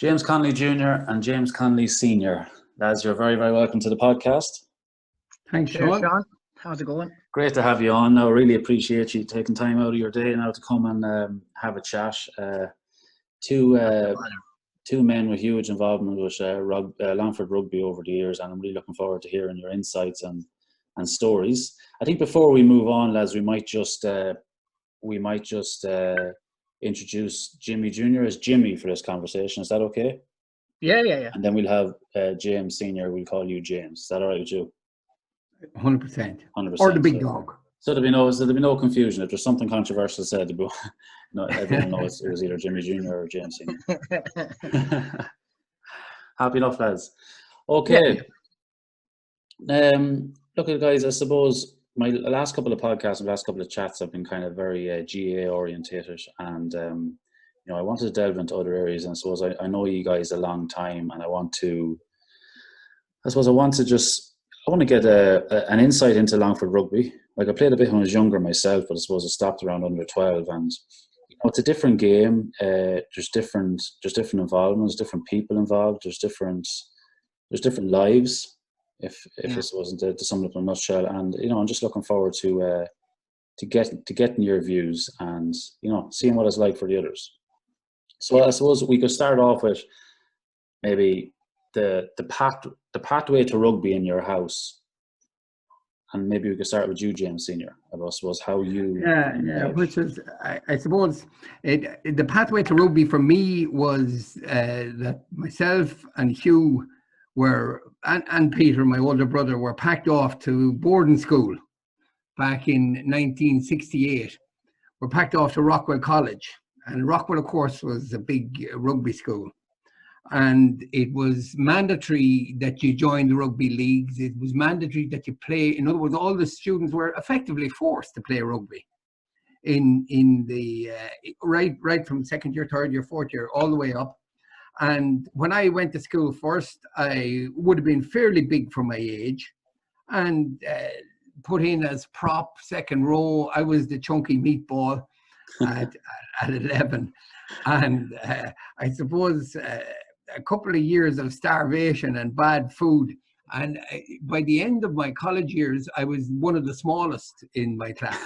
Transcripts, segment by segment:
James Connolly Jr. and James Connolly Sr. Lads, you're very, very welcome to the podcast. Thanks, Sean. How's it going? Great to have you on. I really appreciate you taking time out of your day now to come and have a chat. Two men with huge involvement with Longford Rugby over the years, and I'm really looking forward to hearing your insights and stories. I think before we move on, lads, we might just introduce Jimmy Jr. as Jimmy for this conversation. Is that okay? Yeah. And then we'll have James Sr. We'll call you James. Is that all right with you? 100%. Or the big dog. So there'll be no confusion. If there's something controversial said, no, everyone knows it was either Jimmy Jr. or James Sr. Happy enough, lads. Okay. Yeah. Look, guys, I suppose my last couple of podcasts and last couple of chats have been kind of very GA orientated, and I wanted to delve into other areas. And I suppose I know you guys a long time, and I want to get an insight into Longford Rugby. Like, I played a bit when I was younger myself, but I suppose I stopped around under 12, and it's a different game. There's different involvements, different people involved. There's different lives. If this wasn't to sum it up in a nutshell, and I'm just looking forward to getting your views and seeing what it's like for the others. So I suppose we could start off with maybe the pathway to rugby in your house, and maybe we could start with you, James Senior. I suppose how you which is I suppose the pathway to rugby for me was that myself and Hugh and Peter, my older brother, were packed off to boarding school back in 1968. We're packed off to Rockwell College, and Rockwell, of course, was a big rugby school. And it was mandatory that you join the rugby leagues. It was mandatory that you play. In other words, all the students were effectively forced to play rugby in the right from second year, third year, fourth year, all the way up. And when I went to school first, I would have been fairly big for my age, and put in as prop, second row. I was the chunky meatball at 11. And I suppose a couple of years of starvation and bad food. And by the end of my college years, I was one of the smallest in my class.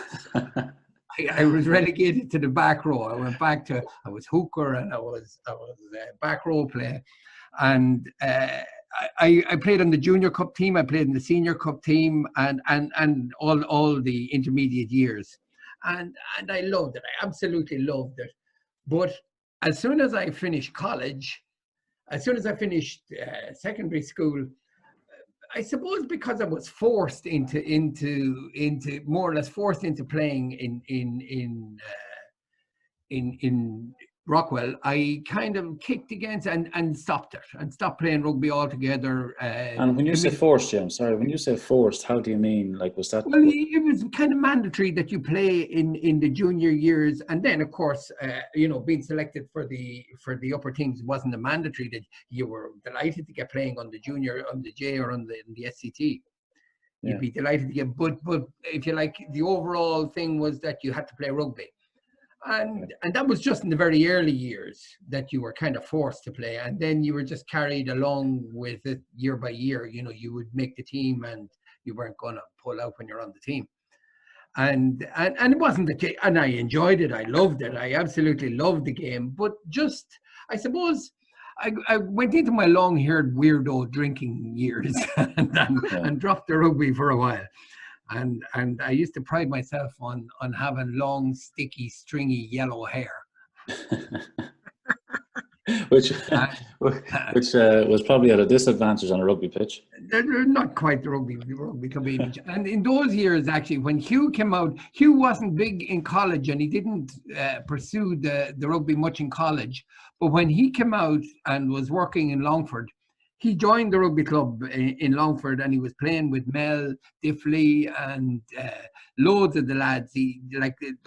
I was relegated to the back row. I was hooker, and I was back row player. And I played on the junior cup team. I played in the senior cup team, and all the intermediate years. And I loved it. I absolutely loved it. But as soon as I finished college, as soon as I finished secondary school, I suppose because I was forced into more or less forced into playing in Rockwell, I kind of kicked against and stopped it and stopped playing rugby altogether. And when you say forced, James, when you say forced, how do you mean? Like, was that? Well, it was kind of mandatory that you play in the junior years, and then of course, being selected for the upper teams wasn't a mandatory that you were delighted to get playing on the junior, on the J, or on the SCT. You'd be delighted to get, but if you like, the overall thing was that you had to play rugby. And that was just in the very early years that you were kind of forced to play, and then you were just carried along with it year by year. You would make the team, and you weren't going to pull out when you're on the team. And it wasn't the case, and I enjoyed it. I loved it. I absolutely loved the game. But just, I suppose, I went into my long-haired weirdo drinking years and dropped the rugby for a while. And I used to pride myself on having long, sticky, stringy yellow hair. which was probably at a disadvantage on a rugby pitch. Not quite the rugby club age. And in those years, actually, when Hugh came out, Hugh wasn't big in college, and he didn't pursue the rugby much in college. But when he came out and was working in Longford, he joined the rugby club in Longford, and he was playing with Mel, Diffley, and loads of the lads.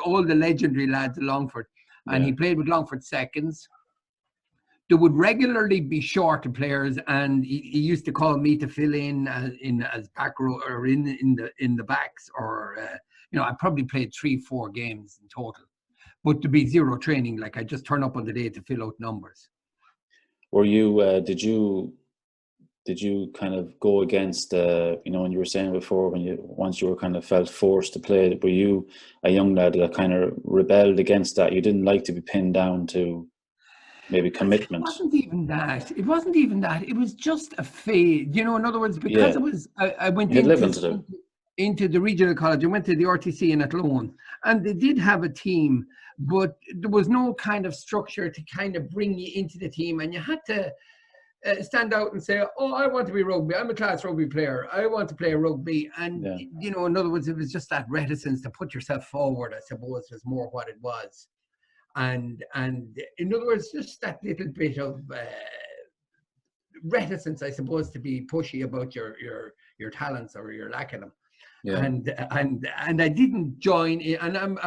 All the legendary lads at Longford. And he played with Longford seconds. There would regularly be shorter players, and he used to call me to fill in as back row, or in the backs, or I probably played 3-4 games in total. But to be zero training, like I just turn up on the day to fill out numbers. Were you? Did you kind of go against, when you were saying before, once you were kind of felt forced to play, were you a young lad that kind of rebelled against that? You didn't like to be pinned down to maybe It commitment. wasn't even that. It wasn't even that. It was just a fade. In other words, because Yeah, I went you had living to do. into the regional college. I went to the RTC in Athlone, and they did have a team, but there was no kind of structure to kind of bring you into the team, and you had to stand out and say, "Oh, I want to be rugby. I'm a class rugby player. I want to play rugby." And Yeah, in other words, it was just that reticence to put yourself forward, I suppose, was more what it was. And in other words, just that little bit of reticence, I suppose, to be pushy about your talents or your lack of them. yeah, And I didn't join in, and I'm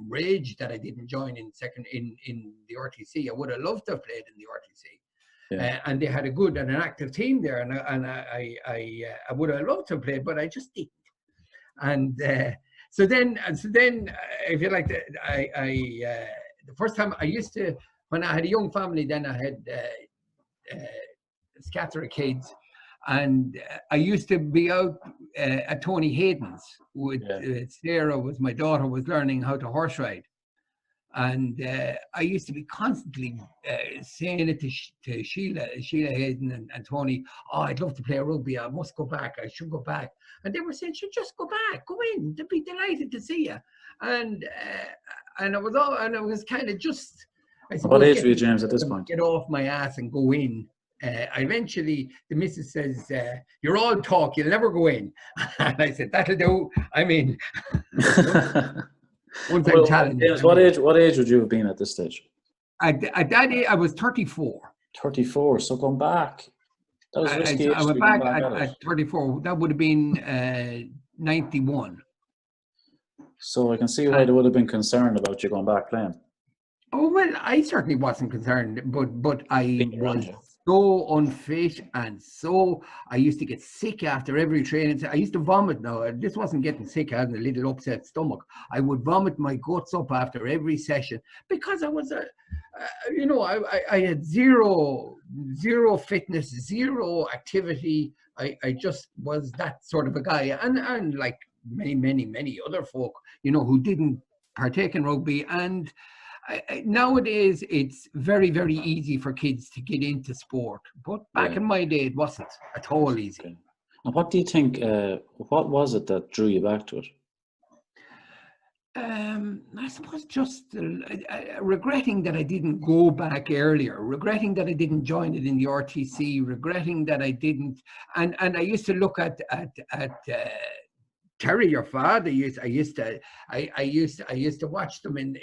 raged that I didn't join in the RTC. I would have loved to have played in the RTC. yeah. And they had a good and an active team there, and I would have loved to have played, but I just didn't. And so then, if you like, the first time I used to, when I had a young family, then I had a scatter of kids, and I used to be out at Tony Hayden's with Sarah, was my daughter, was learning how to horse ride. And I used to be constantly saying it to Sheila Hayden and Tony, "Oh, I'd love to play rugby. I must go back. I should go back." And they were saying, "Should just go back. Go in. They'd be delighted to see you." And I was kind of just, I What suppose, age were you, James, at this point? get off my ass and go in. Eventually, the missus says, "You're all talk. You'll never go in." And I said, "That'll do. I mean." Once I'm challenged. James, what age would you have been at this stage? At that age, I was 34. 34. So going back, that was risky. I went back at 34. That would have been 91. So I can see why they would have been concerned about you going back playing. Oh, well, I certainly wasn't concerned, but I was so unfit, and so I used to get sick after every training. I used to vomit. Now, this wasn't getting sick. I had a little upset stomach. I would vomit my guts up after every session because I was I had zero fitness, zero activity. I just was that sort of a guy, and like many other folk, who didn't partake in rugby. And nowadays, it's very, very easy for kids to get into sport. But back in my day, it wasn't at all easy. Okay. And what do you think, what was it that drew you back to it? I suppose just regretting that I didn't go back earlier, regretting that I didn't join it in the RTC, regretting that I didn't. And I used to look at Terry, your father. I used to watch them in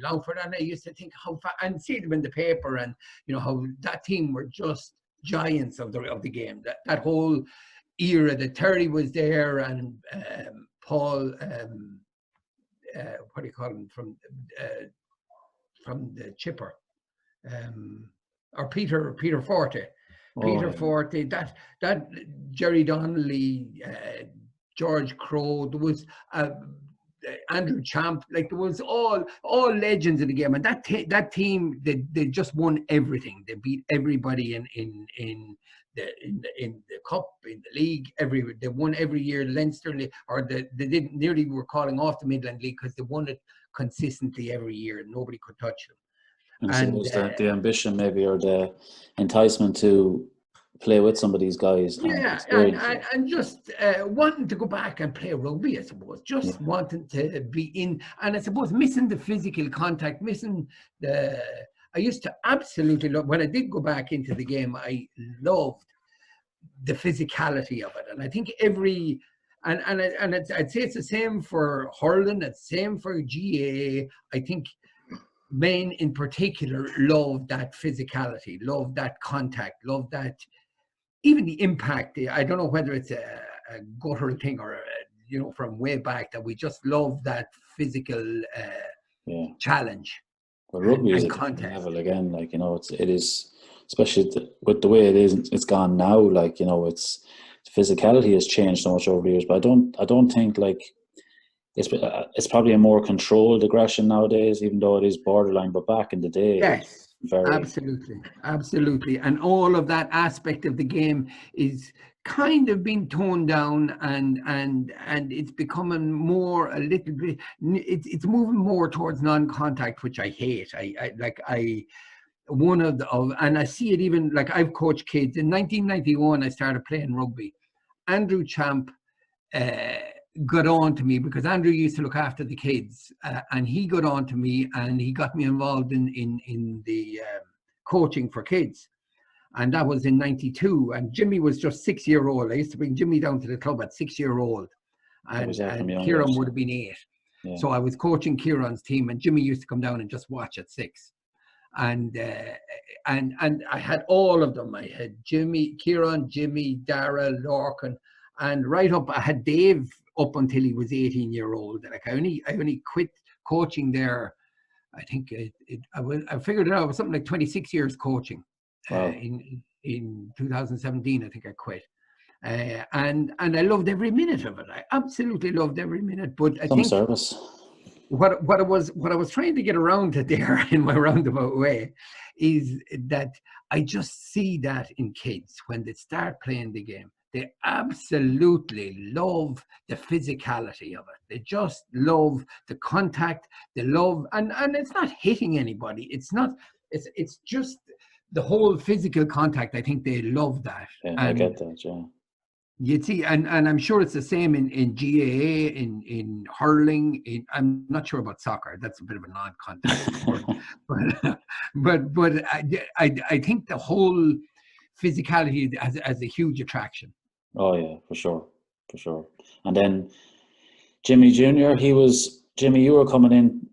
Longford, and I used to think and see them in the paper, and how that team were just giants of the game. That whole era that Terry was there, and Paul, what do you call him, from the Chipper, or Peter Forte. Forte, that Jerry Donnelly, George Crowe, there was Andrew Champ, like there was all legends in the game, and that team, they just won everything. They beat everybody in the cup, in the league. They won every year. Leinster, or they didn't, nearly were calling off the Midland League because they won it consistently every year, and nobody could touch them. And was that the ambition, maybe, or the enticement to play with some of these guys? And just wanting to go back and play rugby, I suppose. Just wanting to be in, and I suppose missing the physical contact, missing the. I used to absolutely love, when I did go back into the game, I loved the physicality of it. And I think I'd say it's the same for hurling, it's the same for GAA. I think men in particular love that physicality, love that contact, love that, even the impact. I don't know whether it's a guttural thing or from way back, that we just love that physical challenge. Well, rugby is a different level again. Like, it is, especially with the way it is. It's gone now. Like, it's physicality has changed so much over the years. But I don't think, like, it's probably a more controlled aggression nowadays, even though it is borderline. But back in the day, yes, Very. Absolutely. And all of that aspect of the game is kind of being toned down, and it's becoming more a little bit, it's moving more towards non-contact, which I hate. And I see it even, like, I've coached kids. In 1991, I started playing rugby. Andrew Champ got on to me because Andrew used to look after the kids, and he got on to me and he got me involved in the coaching for kids. And that was in 92. And Jimmy was just 6-year-old. I used to bring Jimmy down to the club at 6-year-old. And Kieran would have been 8. Yeah. So I was coaching Kieran's team, and Jimmy used to come down and just watch at 6. And I had all of them. I had Kieran, Jimmy, Dara, Lorcan, and right up, I had Dave up until he was 18-year-old. Like, I only quit coaching there. I think I figured it out. It was something like 26 years coaching. Wow. In 2017, I think I quit. And I loved every minute of it. I absolutely loved every minute. But I think service. What I was trying to get around to there in my roundabout way is that I just see that in kids when they start playing the game. They absolutely love the physicality of it. They just love the contact. They love, and it's not hitting anybody. It's just the whole physical contact. I think they love that. Yeah, I get that, yeah. You see, and I'm sure it's the same in GAA, in hurling. I'm not sure about soccer. That's a bit of a non-contact sport. but I think the whole physicality has a huge attraction. Oh yeah, for sure. And then Jimmy Jr., Jimmy, you were coming in,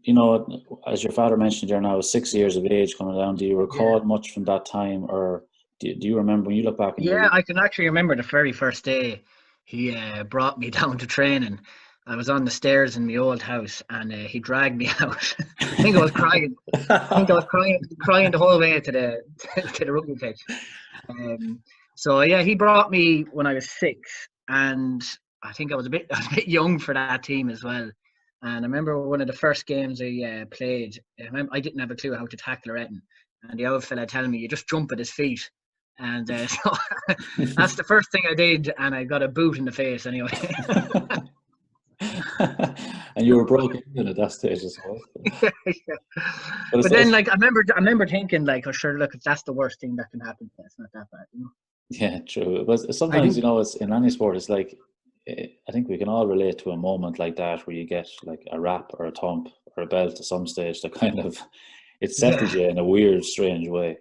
as your father mentioned, you're now 6 years of age coming down. Do you recall much from that time, or do you remember when you look back? I can actually remember the very first day he brought me down to training. I was on the stairs in my old house, and he dragged me out. I think I was crying. Crying the whole way to the rugby pitch. He brought me when I was 6, and I think I was a bit young for that team as well. And I remember one of the first games I played. I didn't have a clue how to tackle or anything, and the old fella telling me, you just jump at his feet. And so that's the first thing I did, and I got a boot in the face anyway. And you were broken at that stage as well. But then, I remember thinking, oh sure, look, if that's the worst thing that can happen, it's not that bad, Yeah, true. But sometimes, it's in any sport, it's like, I think we can all relate to a moment like that where you get like a rap or a thump or a belt at some stage that kind of, it settles you in a weird, strange way.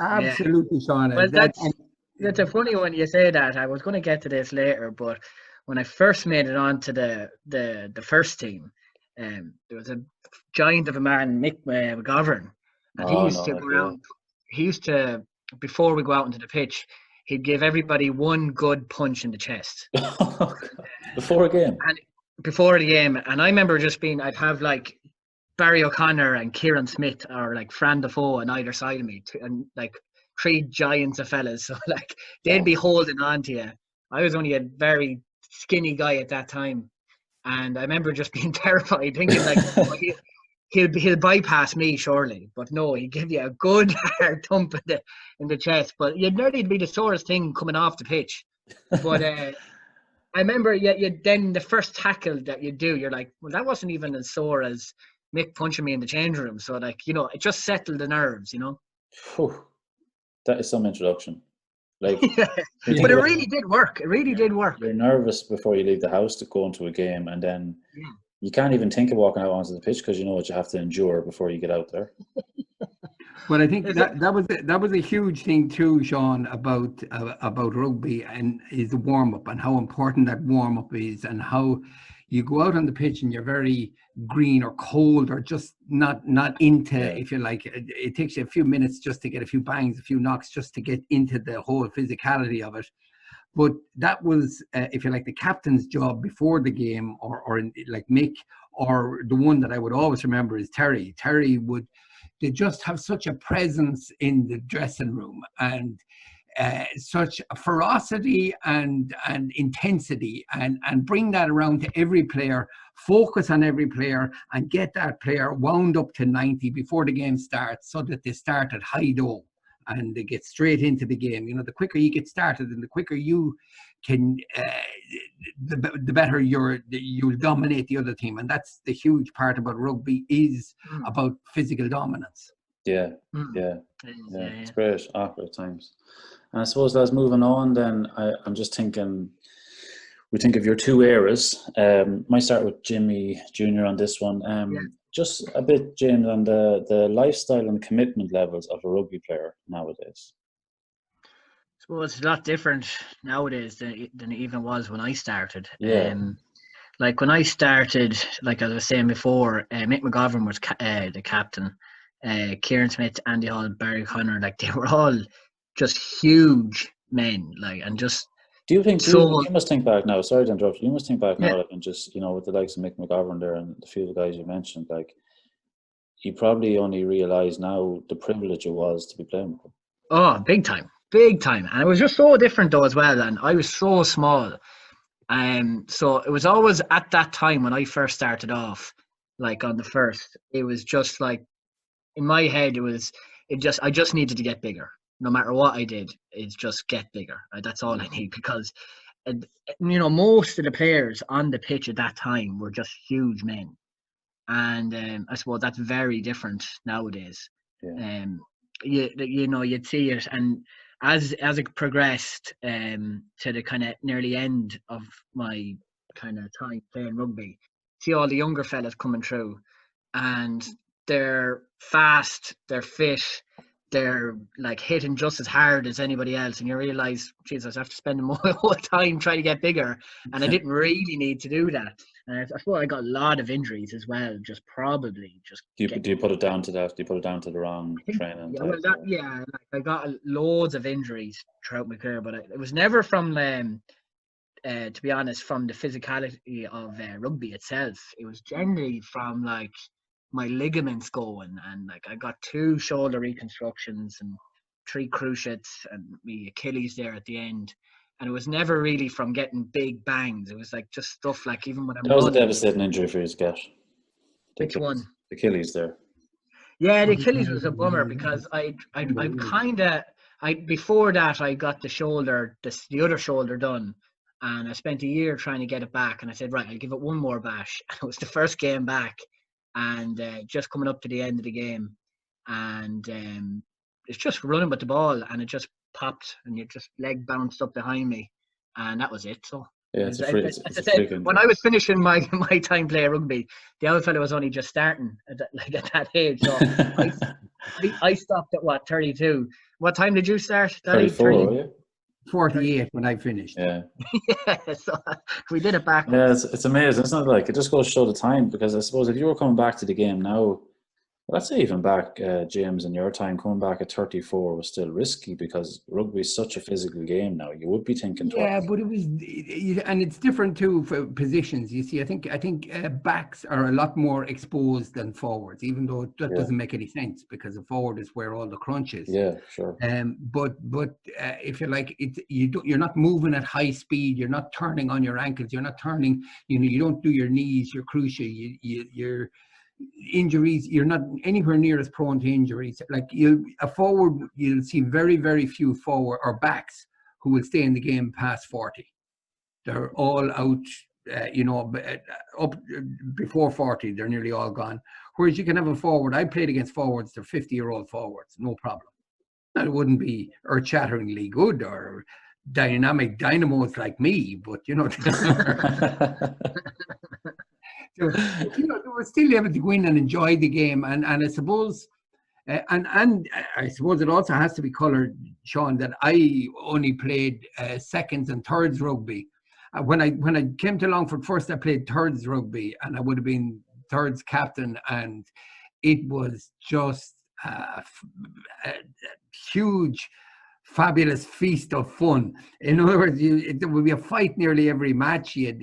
Absolutely, Sean. Well, that's a funny one you say that. I was going to get to this later, but when I first made it on to the first team, there was a giant of a man, Mick McGovern, and he used to go around. He used to, before we go out into the pitch, he'd give everybody one good punch in the chest. Before a game? Before the game. And I remember I'd have like Barry O'Connor and Kieran Smith, or like Fran Defoe on either side of me, and like 3 giants of fellas. So like they'd be holding on to you. I was only a very skinny guy at that time, and I remember just being terrified, thinking like, he'll bypass me surely, but no, he'd give you a good hard thump in the chest. But you'd nearly be the sorest thing coming off the pitch. But I remember, then the first tackle that you do, you're like, well, that wasn't even as sore as Mick punching me in the change room. So like, it just settled the nerves, Whew. That is some introduction. Like, but it really did work. It really did work. You're nervous before you leave the house to go into a game, and then you can't even think of walking out onto the pitch because you know what you have to endure before you get out there. But I think that was a huge thing too, Sean, about rugby, and is the warm up, and how important that warm up is, and how you go out on the pitch and you're very green or cold or just not into, if you like, it takes you a few minutes just to get a few bangs, a few knocks, just to get into the whole physicality of it. But that was, if you like, the captain's job before the game, or like Mick, or the one that I would always remember is Terry. Terry they just have such a presence in the dressing room, and such ferocity and intensity, and bring that around to every player, focus on every player, and get that player wound up to 90 before the game starts, so that they start at high dough and they get straight into the game. You know, the quicker you get started and the quicker you can, the better you'll dominate the other team. And that's the huge part about rugby, is about physical dominance. Yeah, it's great, awkward at times. And I suppose that's moving on then. I'm just thinking, we think of your two eras. Might start with Jimmy Jr. on this one. Just a bit, James, on the lifestyle and commitment levels of a rugby player nowadays. I suppose it's a lot different nowadays than it even was when I started. Yeah. Like when I started, like I was saying before, Mick McGovern was the captain. Kieran Smith, Andy Hall, Barry O'Connor, like they were all just huge men, like, and just. Do you think, you must think back now, sorry to interrupt you, must think back now, like, and just, you know, with the likes of Mick McGovern there and the few of the guys you mentioned, like, you probably only realise now the privilege it was to be playing with them. Oh, big time. And it was just so different though as well, and I was so small. So it was always at that time when I first started off, like on the first, it was just like, in my head, I just needed to get bigger. No matter what I did, it's just get bigger. That's all I need, because, you know, most of the players on the pitch at that time were just huge men. And I suppose that's very different nowadays. Yeah. You know, you'd see it, and as it progressed to the kind of nearly end of my kind of time playing rugby, see all the younger fellas coming through, and they're fast, they're fit, they're like hitting just as hard as anybody else, and you realise, Jesus, I have to spend my whole time trying to get bigger, and I didn't really need to do that. And I thought I got a lot of injuries as well, just probably just. Do you put it down to that? Do you put it down to the wrong training? Like I got loads of injuries throughout my career, but it was never from to be honest, from the physicality of rugby itself. It was generally from like my ligaments going, and like I got 2 shoulder reconstructions and 3 cruciates and my Achilles there at the end. And it was never really from getting big bangs. It was like just stuff like, even when I'm That was a devastating injury for you to get. Which one? The Achilles there. Yeah, the Achilles was a bummer, because I before that I got the shoulder, the other shoulder done, and I spent a year trying to get it back, and I said, right, I'll give it one more bash. It was the first game back, and just coming up to the end of the game, and it's just running with the ball, and it just popped, and your just leg bounced up behind me, and that was it. So yeah, as I said, when I was finishing my time playing rugby, the other fella was only just starting at that age. So I stopped at 32. What time did you start? 34. 48 when I finished. Yeah. Yeah, so we did it back. Yeah, it's amazing. It's not like, it just goes to show the time, because I suppose if you were coming back to the game now, let's say even back, James, in your time, coming back at 34 was still risky, because rugby is such a physical game now. You would be thinking twice. Yeah, but and it's different too for positions. You see, I think backs are a lot more exposed than forwards, even though that doesn't make any sense, because the forward is where all the crunch is. Yeah, sure. But if you like, you're not moving at high speed. You're not turning on your ankles. You're not turning. You know, you don't do your knees, your cruciate. You're injuries, you're not anywhere near as prone to injuries. Like you'll see very, very few forward or backs who will stay in the game past 40. They're all out, up before 40, they're nearly all gone. Whereas you can have a forward, I played against forwards, they're 50-year-old forwards, no problem. Now, it wouldn't be earth-shatteringly good or dynamic dynamos like me, but you know. So, you know, they were still able to go in and enjoy the game, and I suppose, and I suppose it also has to be coloured, Sean, that I only played seconds and thirds rugby. When I came to Longford first, I played thirds rugby, and I would have been thirds captain, and it was just a huge, fabulous feast of fun. In other words, there would be a fight nearly every match. You'd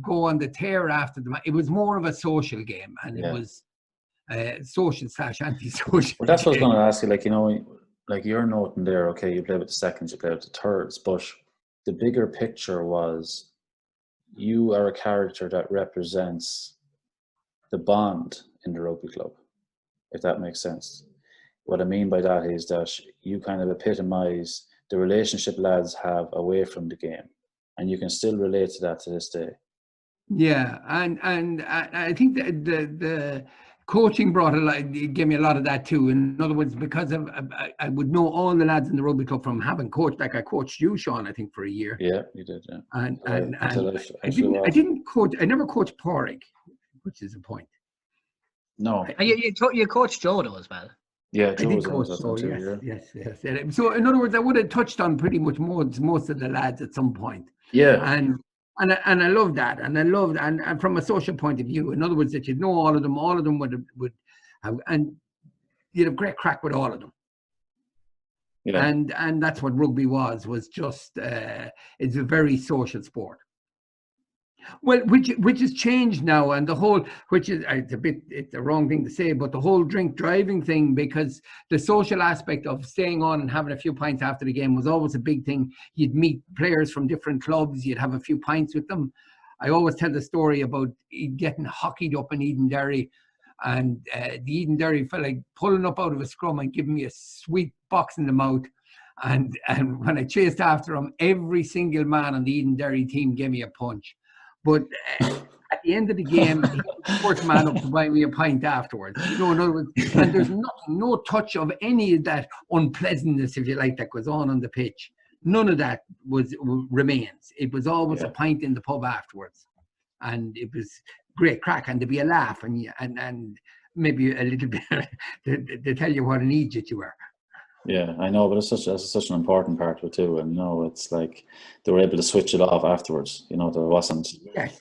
go on the tear after the match. It was more of a social game, and it was social / anti-social. Well, that's what I was going to ask you. Like, you know, like you're noting there, okay, you play with the seconds, you play with the thirds, but the bigger picture was you are a character that represents the bond in the rugby club, if that makes sense. What I mean by that is that you kind of epitomise the relationship lads have away from the game, and you can still relate to that to this day. Yeah, and I think the coaching brought a lot, it gave me a lot of that too. In other words, because of I would know all the lads in the rugby club from having coached, like I coached you, Sean, I think for a year. Yeah, you did. Yeah, And I flew I off. didn't coach. I never coached Porrick, which is a point. No. And you coached Joe though as well. Yeah, I Joe did was on coach, that so one too. yes. So in other words, I would have touched on pretty much most of the lads at some point. Yeah. And I love that, and I loved, and from a social point of view, in other words, that you'd know all of them would have, and you'd have great crack with all of them. Yeah. And that's what rugby was just it's a very social sport. Well, which has changed now, and the whole, which is it's the wrong thing to say, but the whole drink driving thing, because the social aspect of staying on and having a few pints after the game was always a big thing. You'd meet players from different clubs, you'd have a few pints with them. I always tell the story about getting hockeyed up in Edenderry, and the Edenderry fella pulling up out of a scrum and giving me a sweet box in the mouth. And when I chased after him, every single man on the Edenderry team gave me a punch. But at the end of the game, he was the first man up to buy me a pint afterwards. You know, in other words, and there's no touch of any of that unpleasantness, if you like, that goes on the pitch. None of that remains. It was always a pint in the pub afterwards, and it was great crack, and there'd be a laugh, and maybe a little bit to tell you what an idiot you were. Yeah, I know, but that's such an important part of it too. And it's like they were able to switch it off afterwards. There wasn't. Yes,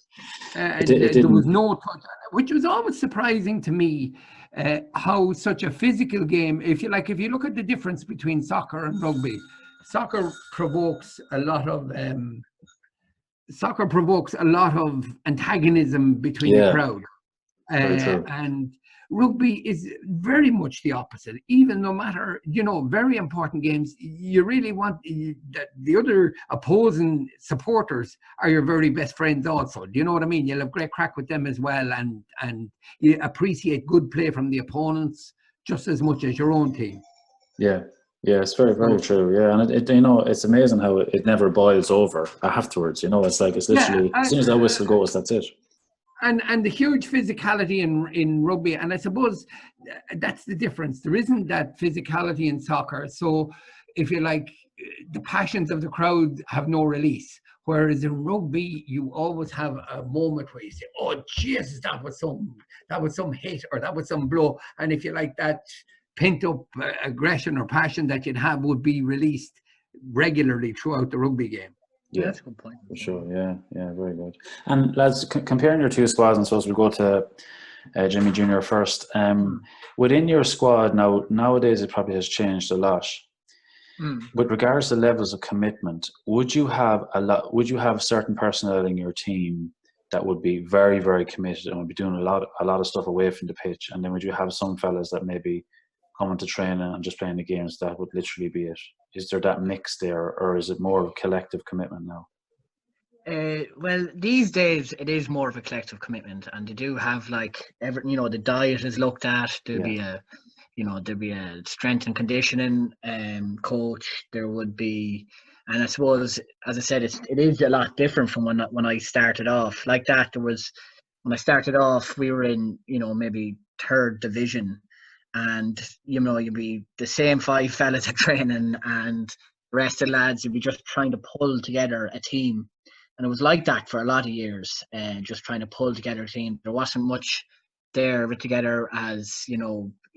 there was no touch, which was always surprising to me. How such a physical game, if you look at the difference between soccer and rugby, soccer provokes a lot of antagonism between the crowd. Very true. And rugby is very much the opposite. Even no matter, very important games, you really want that the other opposing supporters are your very best friends also. Do you know what I mean? You'll have great crack with them as well, and you appreciate good play from the opponents just as much as your own team. Yeah, it's very, very true. Yeah, and it's amazing how it never boils over afterwards. It's like it's literally as soon as that whistle goes, that's it. And the huge physicality in rugby, and I suppose that's the difference. There isn't that physicality in soccer. So if you like, the passions of the crowd have no release. Whereas in rugby, you always have a moment where you say, "Oh Jesus, that was some hit, or that was some blow." And if you like, that pent up aggression or passion that you'd have would be released regularly throughout the rugby game. Yeah, that's a good point. For sure. Yeah, very good. And lads, comparing your two squads, and so we'll go to Jimmy Jr. first. Within your squad nowadays, it probably has changed a lot. With regards to levels of commitment, would you have certain personnel in your team that would be very, very committed and would be doing a lot of stuff away from the pitch, and then would you have some fellas that maybe coming to training and just playing the games that would literally be it? Is there that mix there, or is it more of a collective commitment now? Well, these days it is more of a collective commitment, and they do have the diet is looked at. There'll be a strength and conditioning coach. There would be, and I suppose, as I said, it is a lot different from when I started off like that. When I started off, we were in maybe third division. And you'd be the same 5 fellas at training, and the rest of the lads, you'd be just trying to pull together a team. And it was like that for a lot of years, just trying to pull together a team. There wasn't much there together as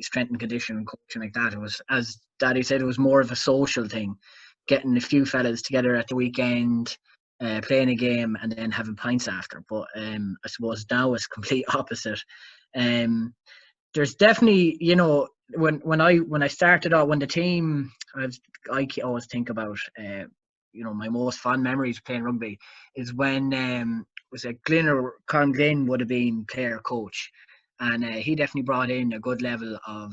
strength and conditioning and coaching like that. It was, as Daddy said, it was more of a social thing, getting a few fellas together at the weekend, playing a game, and then having pints after. But I suppose now it's complete opposite. There's definitely, when I started out, when the team, I always think about, my most fond memories playing rugby is when was it Colin Glynn would have been player coach, and he definitely brought in a good level of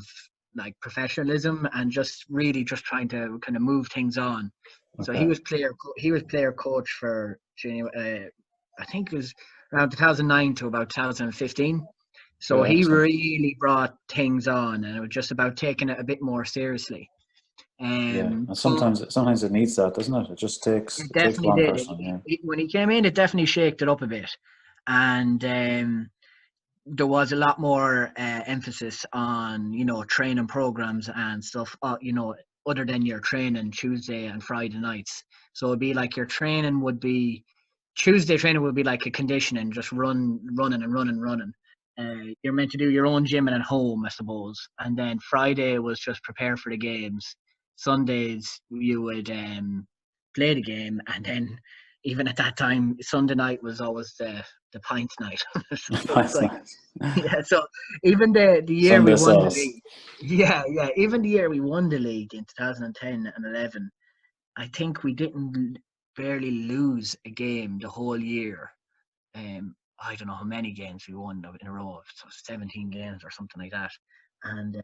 like professionalism and just really just trying to kind of move things on. So Okay. he was player coach for I think it was around 2009 to about 2015. So Yeah, he excellent. really brought things on, and it was just about taking it a bit more seriously. Yeah, and But sometimes it needs that, doesn't it? it It takes definitely one did. person. Yeah. When he came in, it definitely shaked it up a bit, and there was a lot more emphasis on training programs and stuff. Other than your training Tuesday and Friday nights. So it'd be like your training would be Tuesday training would be like a conditioning, just running. You're meant to do your own gymming at home, I suppose. And then Friday was just prepare for the games. Sundays you would play the game, and then even at that time, Sunday night was always the pint night. So it's That's like, nice. yeah. So even the year we Sunday won the sauce. league, yeah. Even the year we won the league in 2010 and 11, I think we didn't barely lose a game the whole year. I don't know how many games we won in a row, so 17 games or something like that, and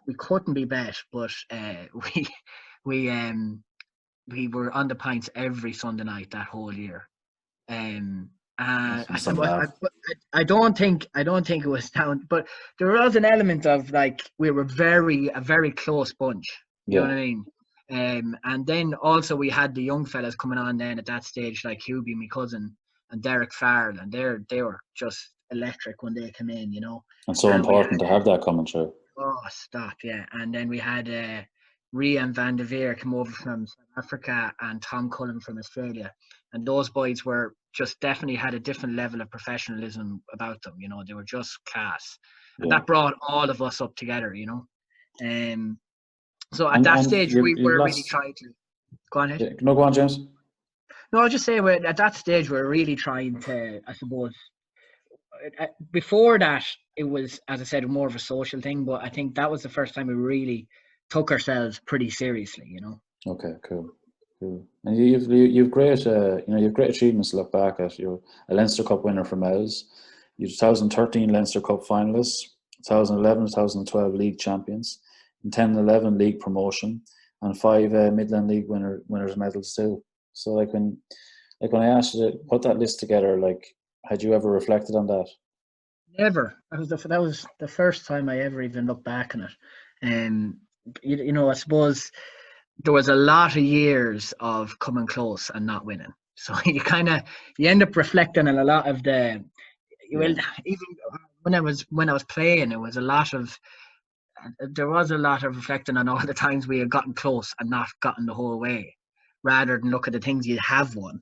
we couldn't be bet. But we we um we were on the pints every Sunday night that whole year. That's I, some laugh. I don't think it was down, but there was an element of like we were a very close bunch. You know Yeah. what I mean? And then also we had the young fellas coming on then at that stage, like Hubie, my cousin, and Derek Farrell, and they were just electric when they came in. And so And we important had to have that coming through. oh stop, yeah. And then we had Rian van der Veer come over from South Africa and Tom Cullen from Australia. And those boys were just definitely had a different level of professionalism about them. They were just class. And Yeah. that brought all of us up together, So at And that and stage, we you've were really lost. trying to go on ahead. Yeah. No, go on, James. No, I'll just say at that stage, we're really trying to, I suppose, before that, it was, as I said, more of a social thing. But I think that was the first time we really took ourselves pretty seriously. Okay, cool. And you've great you've great achievements to look back at. You're a Leinster Cup winner for males. You're 2013 Leinster Cup finalists, 2011, 2012 league champions, and 10 and 11 league promotion, and 5 Midland League winners medals too. So when I asked you to put that list together, had you ever reflected on that? Never. That was the first time I ever even looked back on it. And I suppose there was a lot of years of coming close and not winning. So you end up reflecting on a lot of the. Well, even when I was playing, there was a lot of reflecting on all the times we had gotten close and not gotten the whole way, rather than look at the things you have won.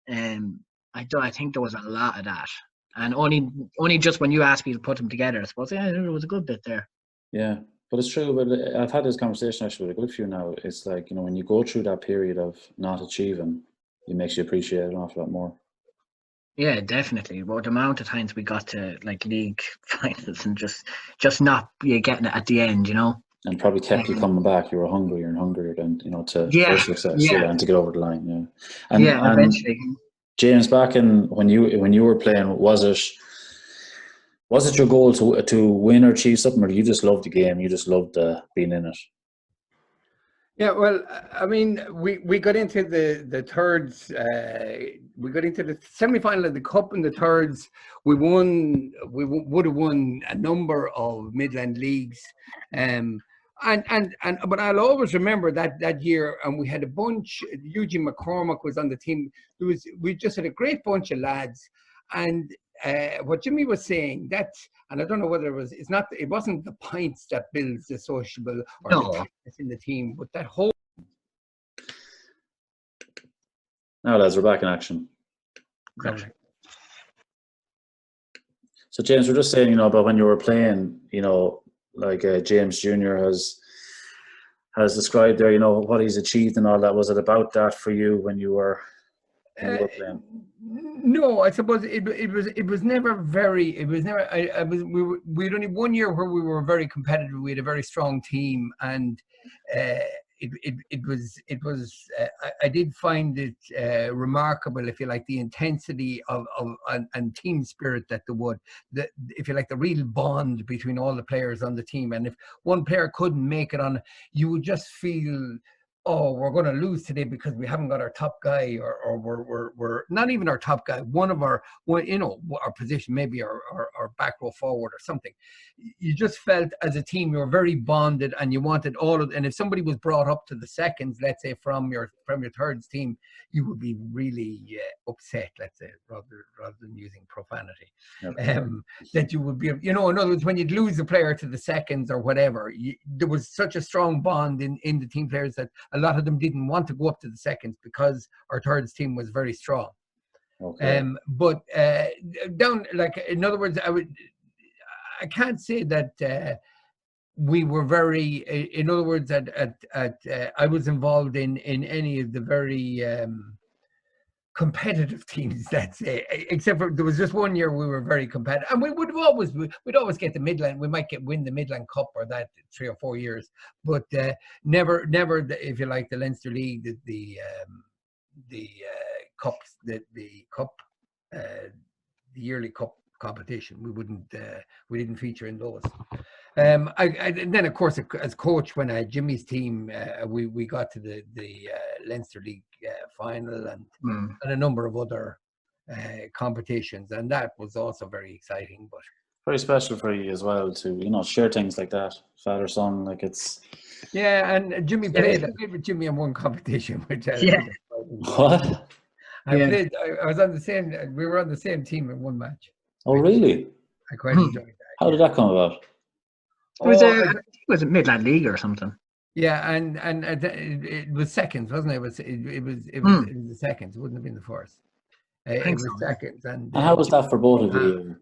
I think there was a lot of that, and only just when you asked me to put them together, I suppose there was a good bit there. Yeah, but it's true. But I've had this conversation actually with a good few now. It's like, when you go through that period of not achieving, it makes you appreciate it an awful lot more. Yeah, definitely. Well, the amount of times we got to like league finals and just not getting it at the end, And probably kept you coming back. You were hungrier and hungrier than for success. yeah, And to get over the line. Yeah. yeah. And Eventually, James, back in when you were playing, was it your goal to win or achieve something, or you just loved the game? You just loved being in it? Yeah, well, I mean, we got into the thirds. We got into the semi-final of the cup and the thirds. We would have won a number of Midland leagues, but I'll always remember that year. And we had a bunch. Eugene McCormack was on the team. We just had a great bunch of lads, and what Jimmy was saying, and I don't know whether it wasn't the pints that builds the sociable or the tightness in the team, but that whole. Now, lads, we're back in action. Lovely. So, James, we're just saying, about when you were playing, James Jr. has described there, what he's achieved and all that. Was it about that for you when you were playing? No, I suppose it was never very. It was never. We had only one year where we were very competitive. We had a very strong team, and I did find it remarkable, if you like, the intensity and team spirit that there would, if you like, the real bond between all the players on the team. And if one player couldn't make it on, you would just feel, oh, we're going to lose today because we haven't got our top guy, or we're not even our top guy, our position, maybe our back row forward or something. You just felt as a team you were very bonded, and you wanted and if somebody was brought up to the seconds, let's say from your thirds team, you would be really upset, let's say, rather than using profanity. Okay. That you would be, in other words, when you'd lose a player to the seconds or whatever, there was such a strong bond in the team players that a lot of them didn't want to go up to the seconds because our thirds team was very strong. Okay. But down, like, in other words, I can't say that we were very, in other words, I was involved in any of the very competitive teams, let's say, except for there was just one year we were very competitive, and we'd always get the Midland. We might win the Midland Cup or that 3 or 4 years, but never if you like, the Leinster League, the cups, the cup, the yearly cup competition. We didn't feature in those. And then of course, as coach, when I had Jimmy's team, we got to the Leinster League final and a number of other competitions, and that was also very exciting. But very special for you as well to share things like that, father son, like it's. Yeah, and Jimmy played. I played with Jimmy in one competition, which What? I was on the same. We were on the same team in one match. Oh, really? I quite enjoyed that. How did that come about? It was a Midland League or something. Yeah, and it was seconds, wasn't it? It was the seconds. It wouldn't have been the first. It was seconds. And how was that for both of you?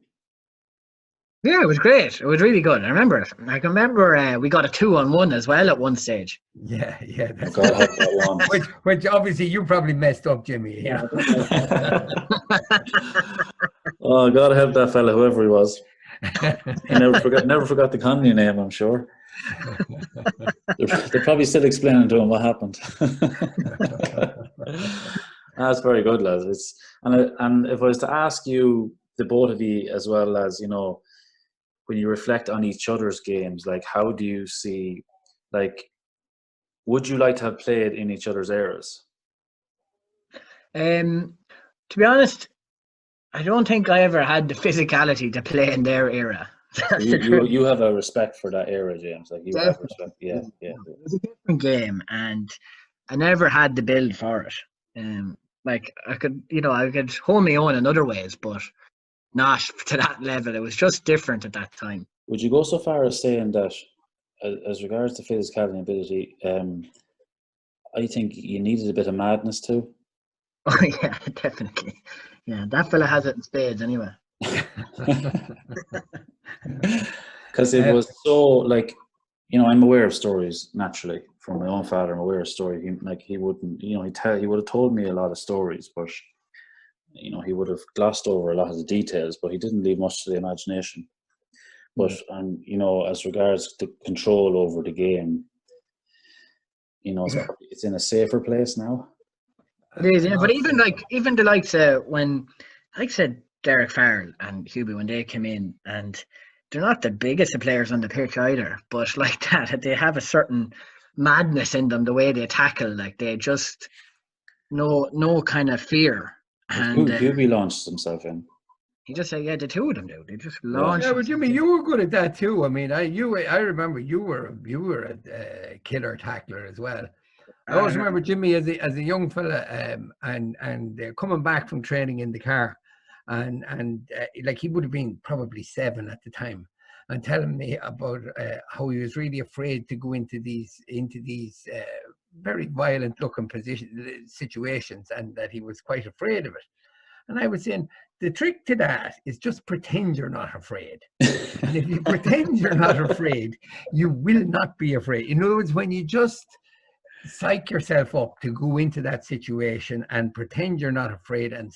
Yeah, it was great. It was really good. I remember it. I can remember we got a 2-on-1 as well at one stage. Yeah. That's that one. Which obviously you probably messed up, Jimmy. Yeah. Oh, God help that fella, whoever he was. He never forgot the Connolly name, I'm sure. They're probably still explaining to him what happened. That's very good, lads. And if I was to ask you, the both of you, as well as when you reflect on each other's games, like, how do you see, like, would you like to have played in each other's eras? To be honest, I don't think I ever had the physicality to play in their era. You have a respect for that era, James. Like, you have respect. Yeah. It was a different game, and I never had the build for it. Like, I could hold my own in other ways, but not to that level. It was just different at that time. Would you go so far as saying that, as regards to physicality and ability, I think you needed a bit of madness too? Oh yeah, definitely. Yeah, that fella has it in spades anyway. Because it was so, like, I'm aware of stories naturally from my own father. I'm aware of stories. He wouldn't, he would have told me a lot of stories, but he would have glossed over a lot of the details, but he didn't leave much to the imagination. But as regards to control over the game, it's in a safer place now. It is, yeah. But even the likes of when, like I said, Derek Farrell and Hubie, when they came in, and they're not the biggest of players on the pitch either, but like that, they have a certain madness in them, the way they tackle, like they just no kind of fear. And Hubie launched himself in. He just said, yeah, the two of them do. They just launched. Yeah, but Jimmy, you were good at that too. I mean, I remember you were a killer tackler as well. I always remember Jimmy as a young fella, and coming back from training in the car, and like he would have been probably 7 at the time, and telling me about how he was really afraid to go into these very violent looking situations, and that he was quite afraid of it. And I was saying, the trick to that is just pretend you're not afraid. And if you pretend you're not afraid, you will not be afraid. In other words, when you just psych yourself up to go into that situation and pretend you're not afraid and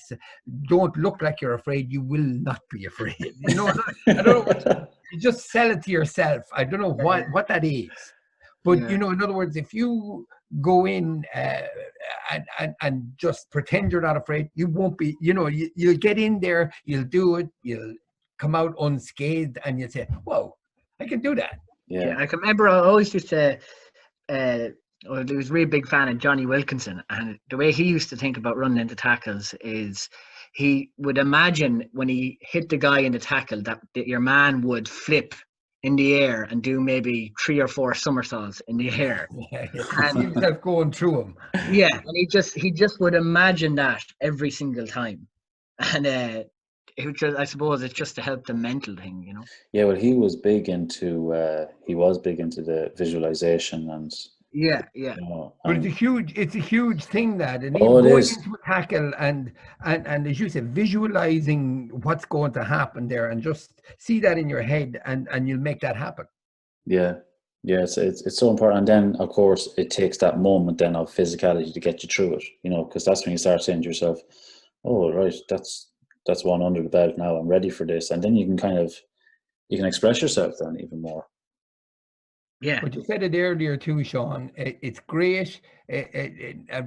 don't look like you're afraid, you will not be afraid. I don't know, you just sell it to yourself. I don't know what that is. But Yeah. you know, in other words, if you go in and just pretend you're not afraid, you won't be. You know, you'll get in there, you'll do it, you'll come out unscathed, and you'll say, "Whoa, I can do that." Yeah, Yeah. I can remember I always used to. Well, he was a really big fan of Johnny Wilkinson, and the way he used to think about running into tackles is he would imagine when he hit the guy in the tackle that your man would flip in the air and do maybe 3 or 4 somersaults in the air. Yeah, see And himself going through them. yeah, and he just would imagine that every single time. And it was just, I suppose it's just to help the mental thing, you know. Yeah, well, he was big into the visualization and Yeah, yeah. But and it's a huge thing that, and oh, even it going is. into a tackle and as you said, visualizing what's going to happen there, and just see that in your head, and you'll make that happen. Yeah, yeah, it's so important. And then, of course, it takes that moment then of physicality to get you through it. Because that's when you start saying to yourself, "Oh, right, that's one under the belt now. I'm ready for this." And then you can express yourself then even more. Yeah. But you said it earlier too, Sean. It's great.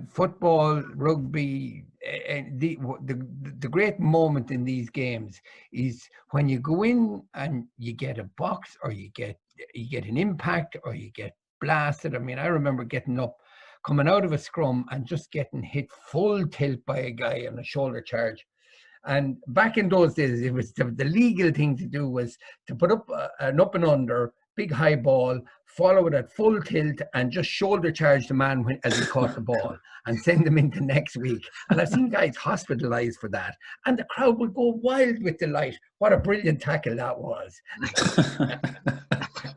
Football, rugby, and the great moment in these games is when you go in and you get a box, or you get an impact, or you get blasted. I mean, I remember coming out of a scrum and just getting hit full tilt by a guy on a shoulder charge. And back in those days, it was the legal thing to do was to put up an up and under, big high ball, follow it at full tilt, and just shoulder charge the man as he caught the ball, and send them into next week. And I've seen guys hospitalized for that, and the crowd would go wild with delight. What a brilliant tackle that was!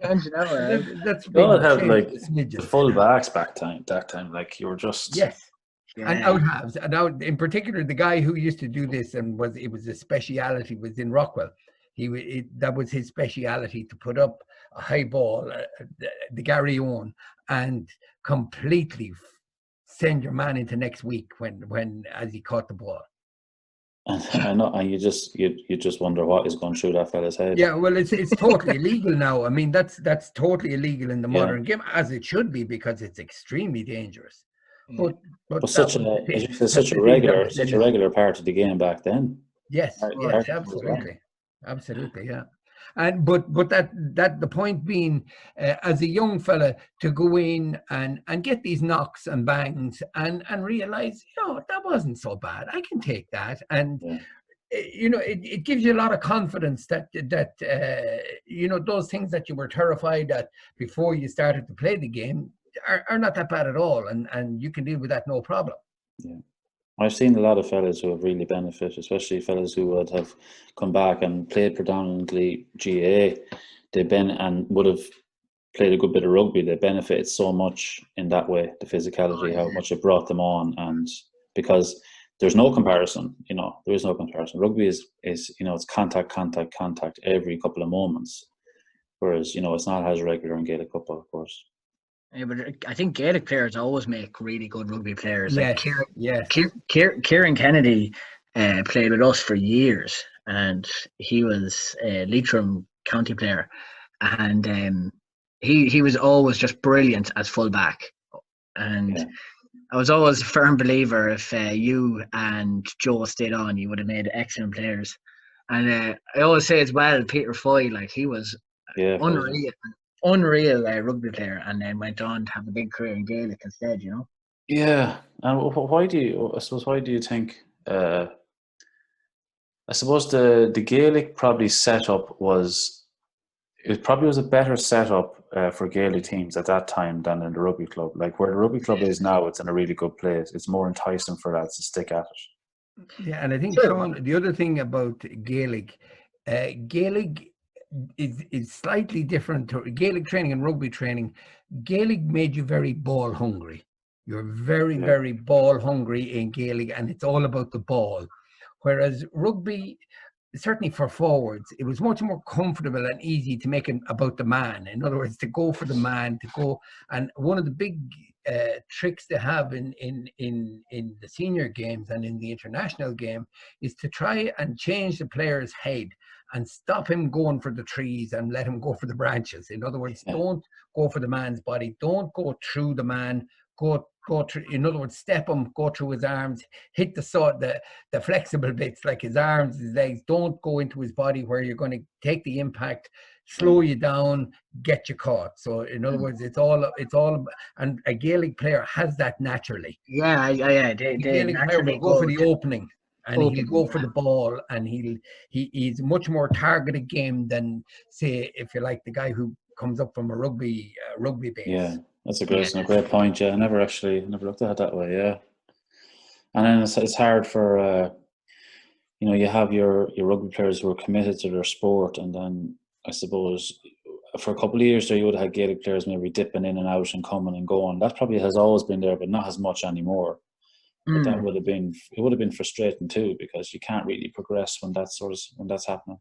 And you know, That's You all big have change like to smidgen. full backs that time. Like you were just Yes. And yeah. out halves. And out, in particular, the guy who used to do this and it was a speciality, was in Rockwell. That was his speciality, to put up a high ball, the Gary Owen, and completely send your man into next week when as he caught the ball. and you just wonder what is going through that fella's head. Yeah, well, it's totally illegal now. I mean, that's totally illegal in the Yeah. modern game, as it should be, because it's extremely dangerous. Yeah. But But that such was a, as you said, the thing that was such a illegal. regular part of the game back then. Yes, Part yes, of it was that. absolutely, yeah. And but that the point being, as a young fella, to go in and get these knocks and bangs and realize, that wasn't so bad. I can take that, and Yeah. it gives you a lot of confidence that those things that you were terrified at before you started to play the game are not that bad at all, and you can deal with that no problem. Yeah. I've seen a lot of fellas who have really benefited, especially fellas who would have come back and played predominantly GA. And would have played a good bit of rugby. They benefited so much in that way, the physicality, how much it brought them on, and because there's no comparison, there is no comparison. Rugby is it's contact every couple of moments, whereas it's not as regular in Gaelic football, of course. Yeah, but I think Gaelic players always make really good rugby players. Yes, Like yes. Kieran Kennedy played with us for years, and he was a Leitrim county player, and he was always just brilliant as fullback. And Yeah. I was always a firm believer, if you and Joe stayed on, you would have made excellent players. And I always say as well, Peter Foy, like he was Yeah, unreal rugby player, and then went on to have a big career in Gaelic instead, Yeah, and why do you think? I suppose the Gaelic probably setup was a better setup for Gaelic teams at that time than in the rugby club. Like where the rugby club is now, it's in a really good place. It's more enticing for lads to stick at it. Yeah, and I think, Sure. Sean, the other thing about Gaelic, Gaelic is slightly different to Gaelic training and rugby training. Gaelic made you very ball hungry. You're very, Yeah. very ball hungry in Gaelic, and it's all about the ball. Whereas rugby, certainly for forwards, it was much more comfortable and easy to make it about the man. In other words, to go for the man, to go. And one of the big tricks they have in the senior games and in the international game is to try and change the player's head and stop him going for the trees and let him go for the branches. In other words, don't go for the man's body. Don't go through the man. Go through. In other words, step him, go through his arms, hit the flexible bits like his arms, his legs. Don't go into his body where you're going to take the impact, slow you down, get you caught. So in other words, it's all, and a Gaelic player has that naturally. Yeah, they Gaelic player will naturally go for the opening, and he'll go for yeah. the ball, and he's much more targeted game than, say, if you like, the guy who comes up from a rugby base. Yeah, that's a great point. Yeah, I never looked at it that way. Yeah, and then it's hard for you have your rugby players who are committed to their sport, and then I suppose for a couple of years there you would have had Gaelic players maybe dipping in and out and coming and going. That probably has always been there, but not as much anymore. But that would have been frustrating too, because you can't really progress when that's happening.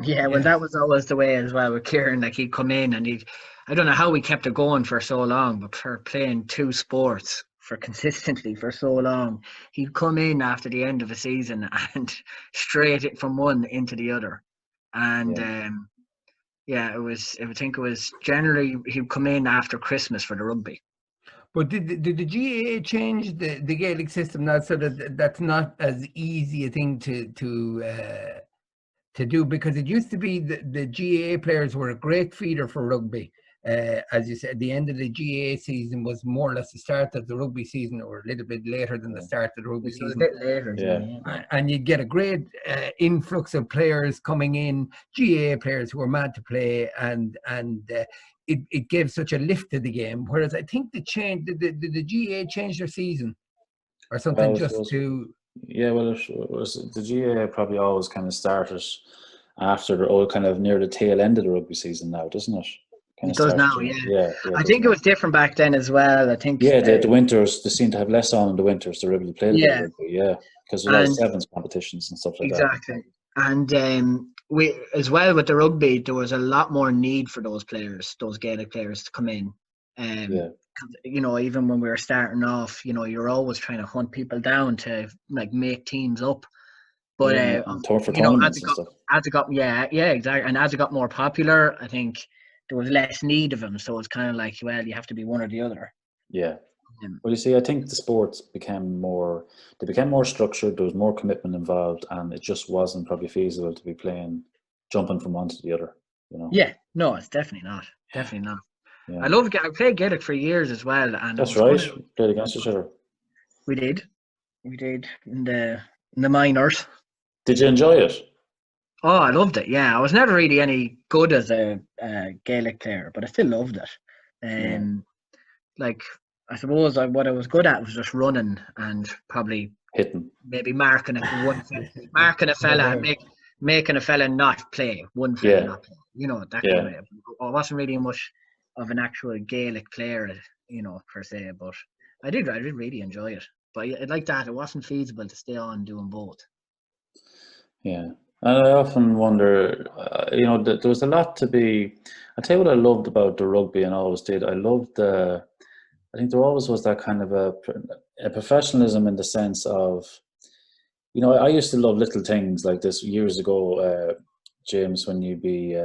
Yeah, well, that was always the way as well with Kieran. Like, he'd come in and I don't know how we kept it going for so long, but for playing two sports for consistently for so long, he'd come in after the end of a season and straight it from one into the other. And I think it was generally he'd come in after Christmas for the rugby. But did the GAA change the Gaelic system now, so that that's not as easy a thing to do? Because it used to be the GAA players were a great feeder for rugby. As you said, the end of the GAA season was more or less the start of the rugby season, or a little bit later than the start of the rugby season. A bit later, And you'd get a great influx of players coming in, GAA players who were mad to play, and it gave such a lift to the game. Whereas I think the GAA changed their season or something to. Yeah, well, it was the GAA probably always kind of started after kind of near the tail end of the rugby season now, doesn't it? It does now, yeah. I think it was different back then as well. I think the winters, they seem to have less on in the winters. They really played a bit of rugby, because there's a lot of sevens competitions and stuff like that. Exactly. And we, as well with the rugby, there was a lot more need for those Gaelic players to come in. Even when we were starting off, you're always trying to hunt people down to like make teams up. But tournaments and stuff. As it got exactly, and as it got more popular, I think there was less need of them. So it's kind of like, well, you have to be one or the other. Yeah. Well, you see, I think the sports became more structured. There was more commitment involved, and it just wasn't probably feasible to be jumping from one to the other. Yeah, no, it's definitely not. Definitely not. Yeah. I played Gaelic for years as well, and that's right. Played against each other. We did in the minors. Did you enjoy it? Oh, I loved it. Yeah, I was never really any good as a Gaelic player, but I still loved it. Like, I suppose what I was good at was just running and probably hitting, maybe marking a fella and making a fella not play. One fella not play. That kind of way. I wasn't really much of an actual Gaelic player, per se, but I did really enjoy it. But like that, it wasn't feasible to stay on doing both. Yeah. And I often wonder, there was a lot to be. I tell you what I loved about the rugby, and always did. I think there always was that kind of a professionalism, in the sense of, I used to love little things like this years ago, James, when you'd be,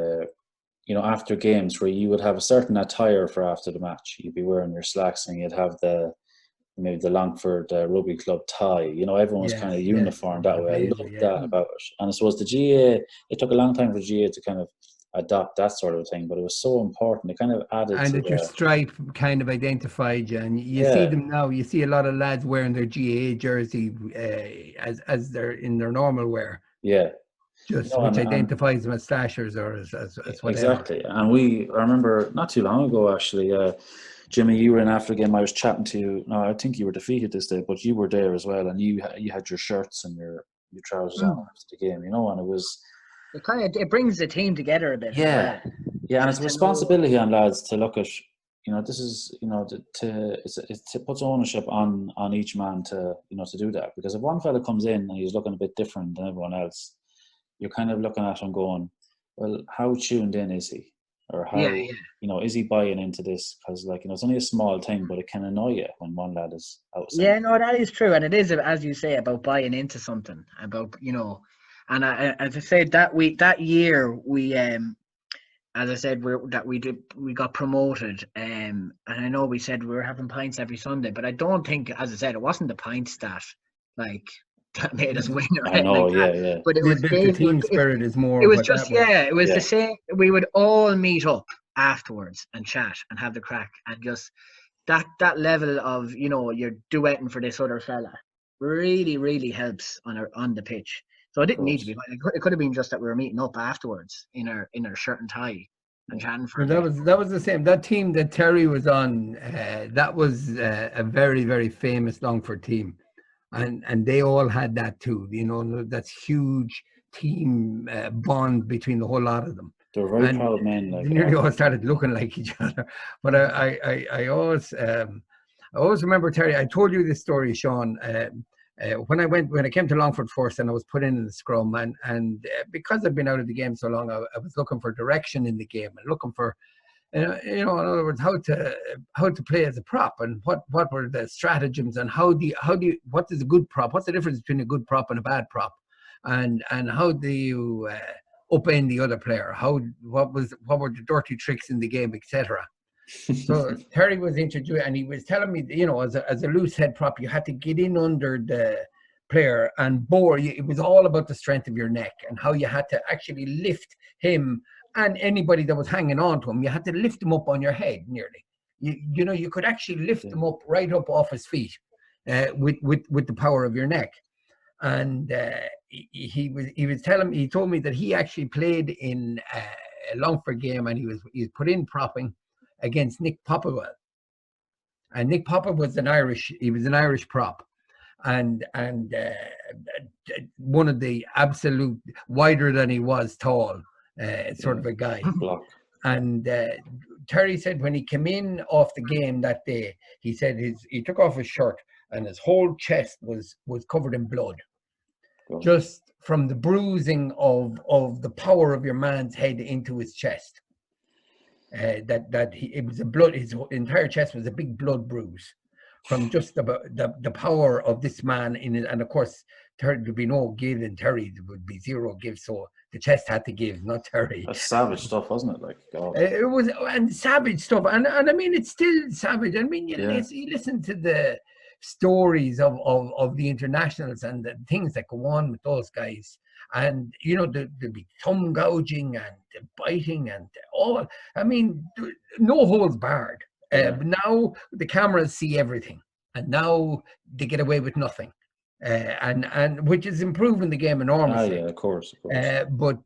after games where you would have a certain attire for after the match. You'd be wearing your slacks, and you'd have maybe the Longford Rugby Club tie. Everyone was kind of uniform that way. I loved that about it. And I suppose the GAA, it took a long time for GAA to kind of adopt that sort of thing, but it was so important. It kind of added and to your stripe kind of identified you. And you see them now. You see a lot of lads wearing their GAA jersey as they're in their normal wear. Yeah. Which identifies them as slashers or as whatever. Exactly. And I remember not too long ago, actually, Jimmy, you were in after the game. I was chatting to you. No, I think you were defeated this day, but you were there as well, and you had your shirts and your trousers on after the game, and it was. It brings the team together a bit. Yeah, and it's a responsibility on lads to look at. This is it puts ownership on each man to do that, because if one fella comes in and he's looking a bit different than everyone else, you're kind of looking at him going, well, how tuned in is he? Or how, is he buying into this? Because, it's only a small thing, but it can annoy you when one lad is outside. Yeah, no, that is true. And it is, as you say, about buying into something, about, And as I said, that year, we as I said, we got promoted. And I know we said we were having pints every Sunday, but I don't think, as I said, it wasn't the pints that made us win or I anything know, like that. yeah. But it was The team spirit is more it was what just that was. it was Yeah. the same. We would all meet up afterwards and chat and have the crack, and just that level of, you're duetting for this other fella really, really helps on the pitch. So it didn't need to be. It could have been just that we were meeting up afterwards in our shirt and tie and chatting for a bit. That was the same. That team that Terry was on, that was a very, very famous Longford team, and they all had that too. That's huge team bond between the whole lot of them. They were very proud men. They nearly all started looking like each other. But I always remember, Terry. I told you this story, Sean. When I came to Longford first, and I was put in the scrum, and because I've been out of the game so long, I was looking for direction in the game and looking for, in other words, how to play as a prop, and what were the stratagems, and what is a good prop? What's the difference between a good prop and a bad prop, and how do you upend the other player? What were the dirty tricks in the game, etc. So Terry was introduced, and he was telling me, as a loose head prop, you had to get in under the player and bore. It was all about the strength of your neck and how you had to actually lift him and anybody that was hanging on to him. You had to lift him up on your head nearly. You could actually lift him up right up off his feet with the power of your neck. And he told me that he actually played in a Longford game, and he was put in propping against Nick Popplewell, and Nick Popplewell was an Irish prop, and one of the absolute wider than he was tall, sort of a guy. Block. And Terry said when he came in off the game that day, he said he took off his shirt and his whole chest was covered in blood, just from the bruising of the power of your man's head into his chest. It was a blood. His entire chest was a big blood bruise from just about the power of this man in it. And of course, there'd be no give in Terry. There would be zero give. So the chest had to give, not Terry. That's savage stuff, wasn't it? Like, God. It was, and savage stuff. And I mean, it's still savage. I mean, you listen to the stories of the internationals and the things that go on with those guys. And, there'll be thumb gouging and biting and all. I mean, no holds barred. But now the cameras see everything, and now they get away with nothing. And which is improving the game enormously. Of course. But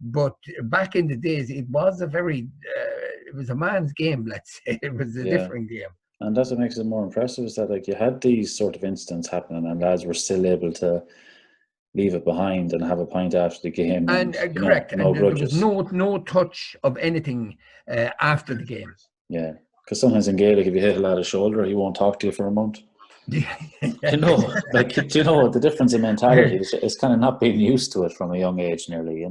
back in the days, it was it was a man's game, let's say. It was a different game. And that's what makes it more impressive, is that, like, you had these sort of incidents happening, and lads were still able to leave it behind and have a pint after the game. And correct. No and grudges. There was no touch of anything after the game. Yeah, because sometimes in Gaelic, if you hit a lad's shoulder, he won't talk to you for a month. The difference in mentality is kind of not being used to it from a young age, nearly.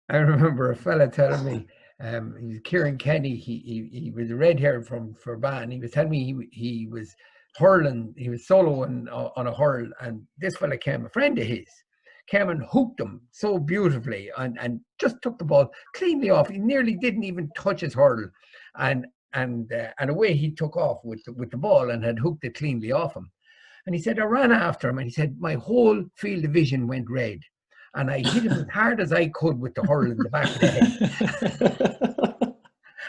I remember a fella telling me, he's Kieran Kenny. He was a red hair from Forban. He was telling me he was hurling. He was soloing on a hurl, and this fella came, a friend of his, came and hooked him so beautifully, and just took the ball cleanly off. He nearly didn't even touch his hurl, and away he took off with the ball and had hooked it cleanly off him. And he said, I ran after him, and he said, my whole field of vision went red, and I hit him as hard as I could with the hurl in the back of the head.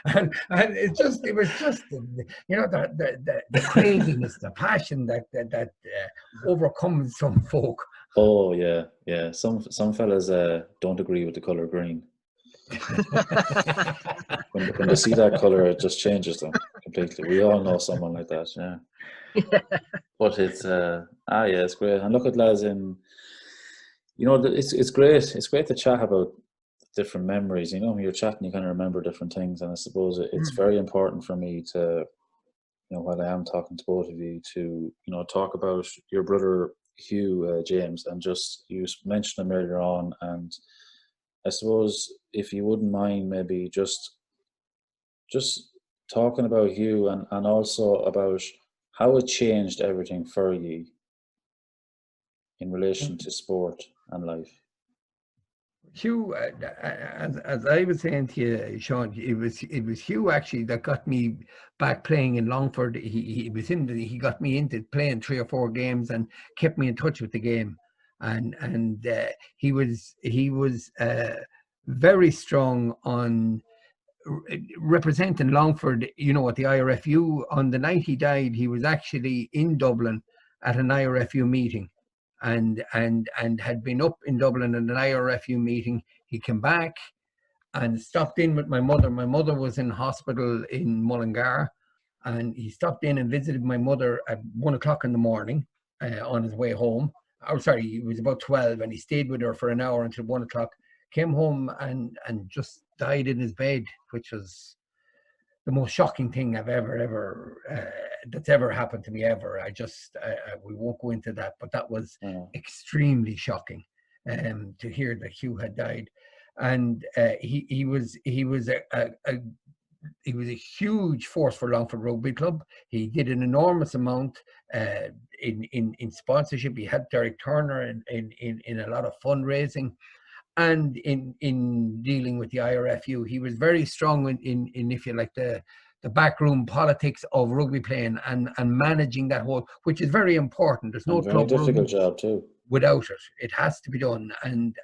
and it was just the craziness, the passion that overcomes some folk. Oh yeah. Some fellas don't agree with the color green. when they see that color, it just changes them completely. We all know someone like that, yeah. But it's it's great. And look at lads in, it's great. It's great to chat about different memories. When you're chatting, you kind of remember different things, and I suppose it's very important for me to, while I am talking to both of you, to talk about your brother Hugh, James, and just you mentioned him earlier on, and I suppose if you wouldn't mind maybe just talking about Hugh and also about how it changed everything for you in relation to sport and life. Hugh, as I was saying to you, Sean, it was Hugh actually that got me back playing in Longford. He got me into playing 3 or 4 games and kept me in touch with the game, and he was very strong on representing Longford, you know, at the IRFU. On the night he died, he was actually in Dublin at an IRFU meeting, and had been up in Dublin at an IRFU meeting. He came back and stopped in with my mother. My mother was in hospital in Mullingar, and he stopped in and visited my mother at 1 o'clock in the morning on his way home. Oh, sorry, he was about 12, and he stayed with her for an hour until 1 o'clock. Came home and just died in his bed, which was the most shocking thing I've ever that's ever happened to me ever. We won't go into that, but that was extremely shocking to hear that Hugh had died. And he was a huge force for Longford Rugby Club. He did an enormous amount in sponsorship. He had Derek Turner in a lot of fundraising. And in dealing with the IRFU, he was very strong in if you like, the backroom politics of rugby playing and managing that whole, which is very important. There's no club difficult job too without it. It has to be done. And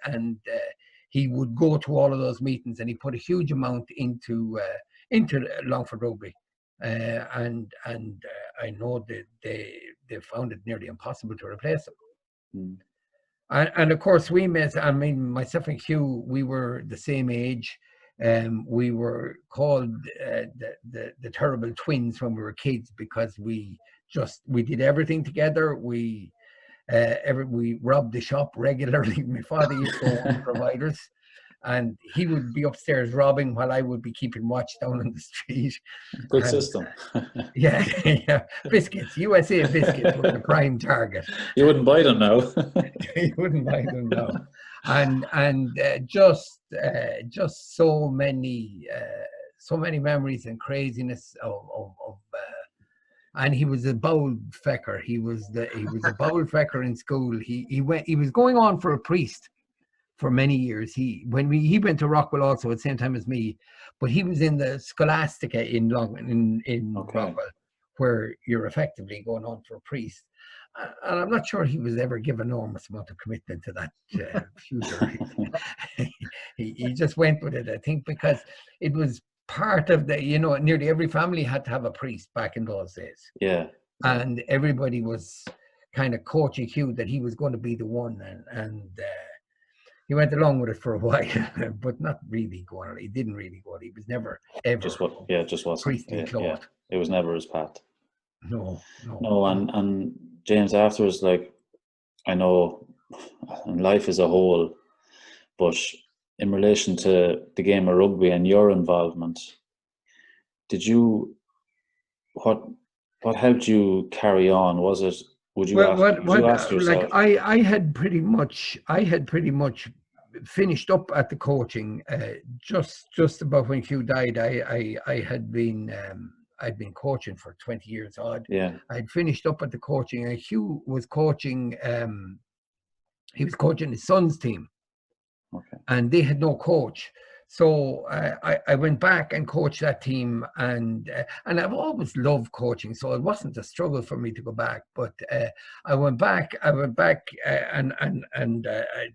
he would go to all of those meetings, and he put a huge amount into Longford Rugby. And I know that they found it nearly impossible to replace him. And of course, myself and Hugh, we were the same age. We were called the terrible twins when we were kids, because we did everything together. We robbed the shop regularly. My father used to own providers, and he would be upstairs robbing while I would be keeping watch down on the street. Good system. Yeah. Biscuits, USA biscuits were the prime target. You wouldn't buy them now. You wouldn't buy them now. And just so many memories and craziness of and he was a bold fecker. He was a bold fecker in school. He was going on for a priest for many years. He went to Rockwell also at the same time as me, but he was in the Scholastica in Rockwell, where you're effectively going on for a priest. And I'm not sure he was ever given an enormous amount of commitment to that future. he just went with it, I think, because it was part of nearly every family had to have a priest back in those days. Yeah. And everybody was kind of coaching Hugh that he was going to be the one, and he went along with it for a while, but not really going. He didn't really go. He was never ever just wasn't priestly clothed. It was never his path. No. And James, afterwards, like, I know life as a whole, but in relation to the game of rugby and your involvement, what helped you carry on? Was it, would you ask yourself? Like I had pretty much finished up at the coaching just about when Hugh died. I had been I'd been coaching for 20 years odd. Yeah. I'd finished up at the coaching, and Hugh was coaching he was coaching his son's team. Okay. And they had no coach. So I went back and coached that team, and I've always loved coaching, so it wasn't a struggle for me to go back. But I went back, and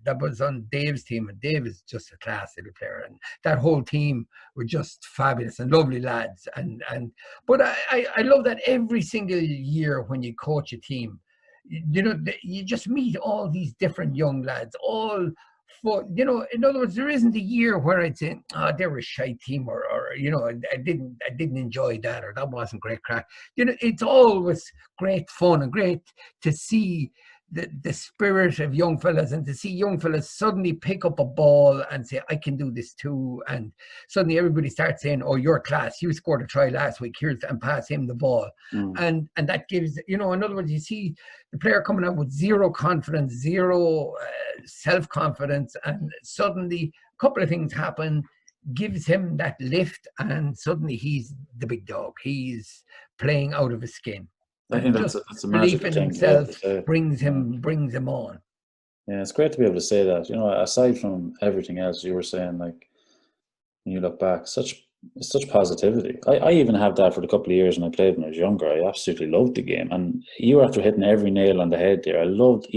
that was on Dave's team, and Dave is just a class little player, and that whole team were just fabulous and lovely lads. But I love that every single year when you coach a team, you just meet all these different young lads, all. But in other words, there isn't a year where I'd say, they were a shite team, or I didn't enjoy that, or that wasn't great crack. It's always great fun and great to see the spirit of young fellas, and to see young fellas suddenly pick up a ball and say, I can do this too. And suddenly everybody starts saying, oh, your class, you scored a try last week, and pass him the ball. And that gives, in other words, you see the player coming out with zero confidence, zero self-confidence, and suddenly a couple of things happen, gives him that lift, and suddenly he's the big dog. He's playing out of his skin. I think that's a belief magical in thing. himself brings him on. Yeah, it's great to be able to say that. You know, aside from everything else you were saying, like when you look back, it's such positivity. I even have that for the couple of years when I played when I was younger. I absolutely loved the game, and you were after hitting every nail on the head there. I loved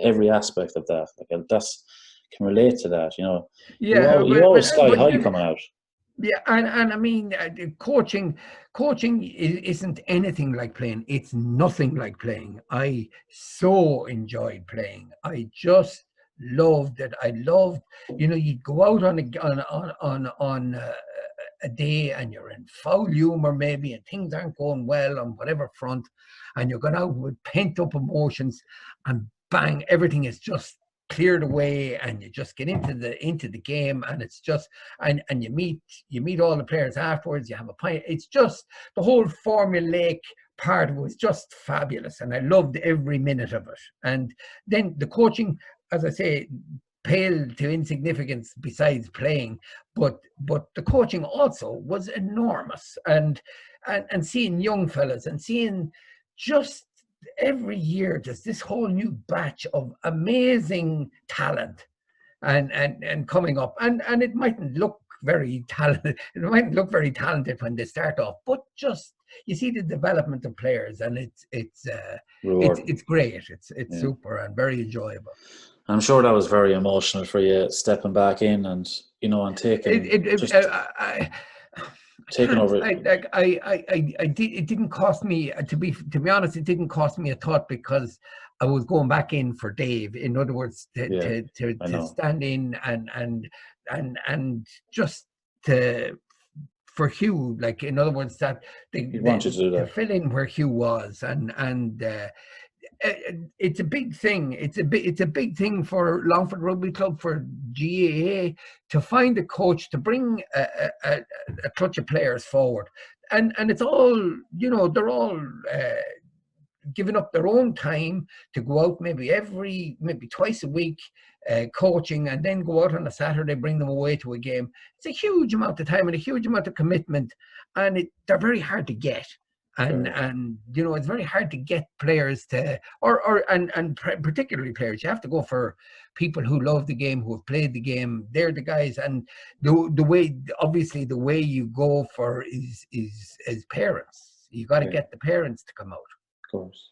every aspect of that. Like that's can relate to that. You know, Yeah, you always sky but high coming out. yeah, and I mean, the coaching isn't anything like playing. It's nothing like playing. I so enjoyed playing. I just loved it. I loved, you'd go out on a day and you're in foul humor maybe, and things aren't going well on whatever front, and you're going out with pent up emotions, and bang, everything is just cleared away, and you just get into the game, and it's just and you meet all the players afterwards, you have a pint. It's just the whole formulaic part of it was just fabulous, and I loved every minute of it. And then the coaching, as I say, paled to insignificance besides playing, but the coaching also was enormous, and seeing young fellas and seeing just every year just this whole new batch of amazing talent and coming up, and it mightn't look very talented, when they start off, but just you see the development of players, and it's great. It's super and very enjoyable. I'm sure that was very emotional for you, stepping back in and and taking over. It didn't cost me, to be honest. It didn't cost me a thought, because I was going back in for Dave. In other words, to stand in and just for Hugh, like, in other words, that to fill in where Hugh was, and it's a big thing. It's a big thing for Longford Rugby Club, for GAA, to find a coach to bring a clutch of players forward, and it's all, they're all giving up their own time to go out maybe twice a week, coaching, and then go out on a Saturday, bring them away to a game. It's a huge amount of time and a huge amount of commitment, and they're very hard to get. And it's very hard to get players to, and particularly players. You have to go for people who love the game, who have played the game. They're the guys, and the way you go for is as parents. You got to get the parents to come out. Of course.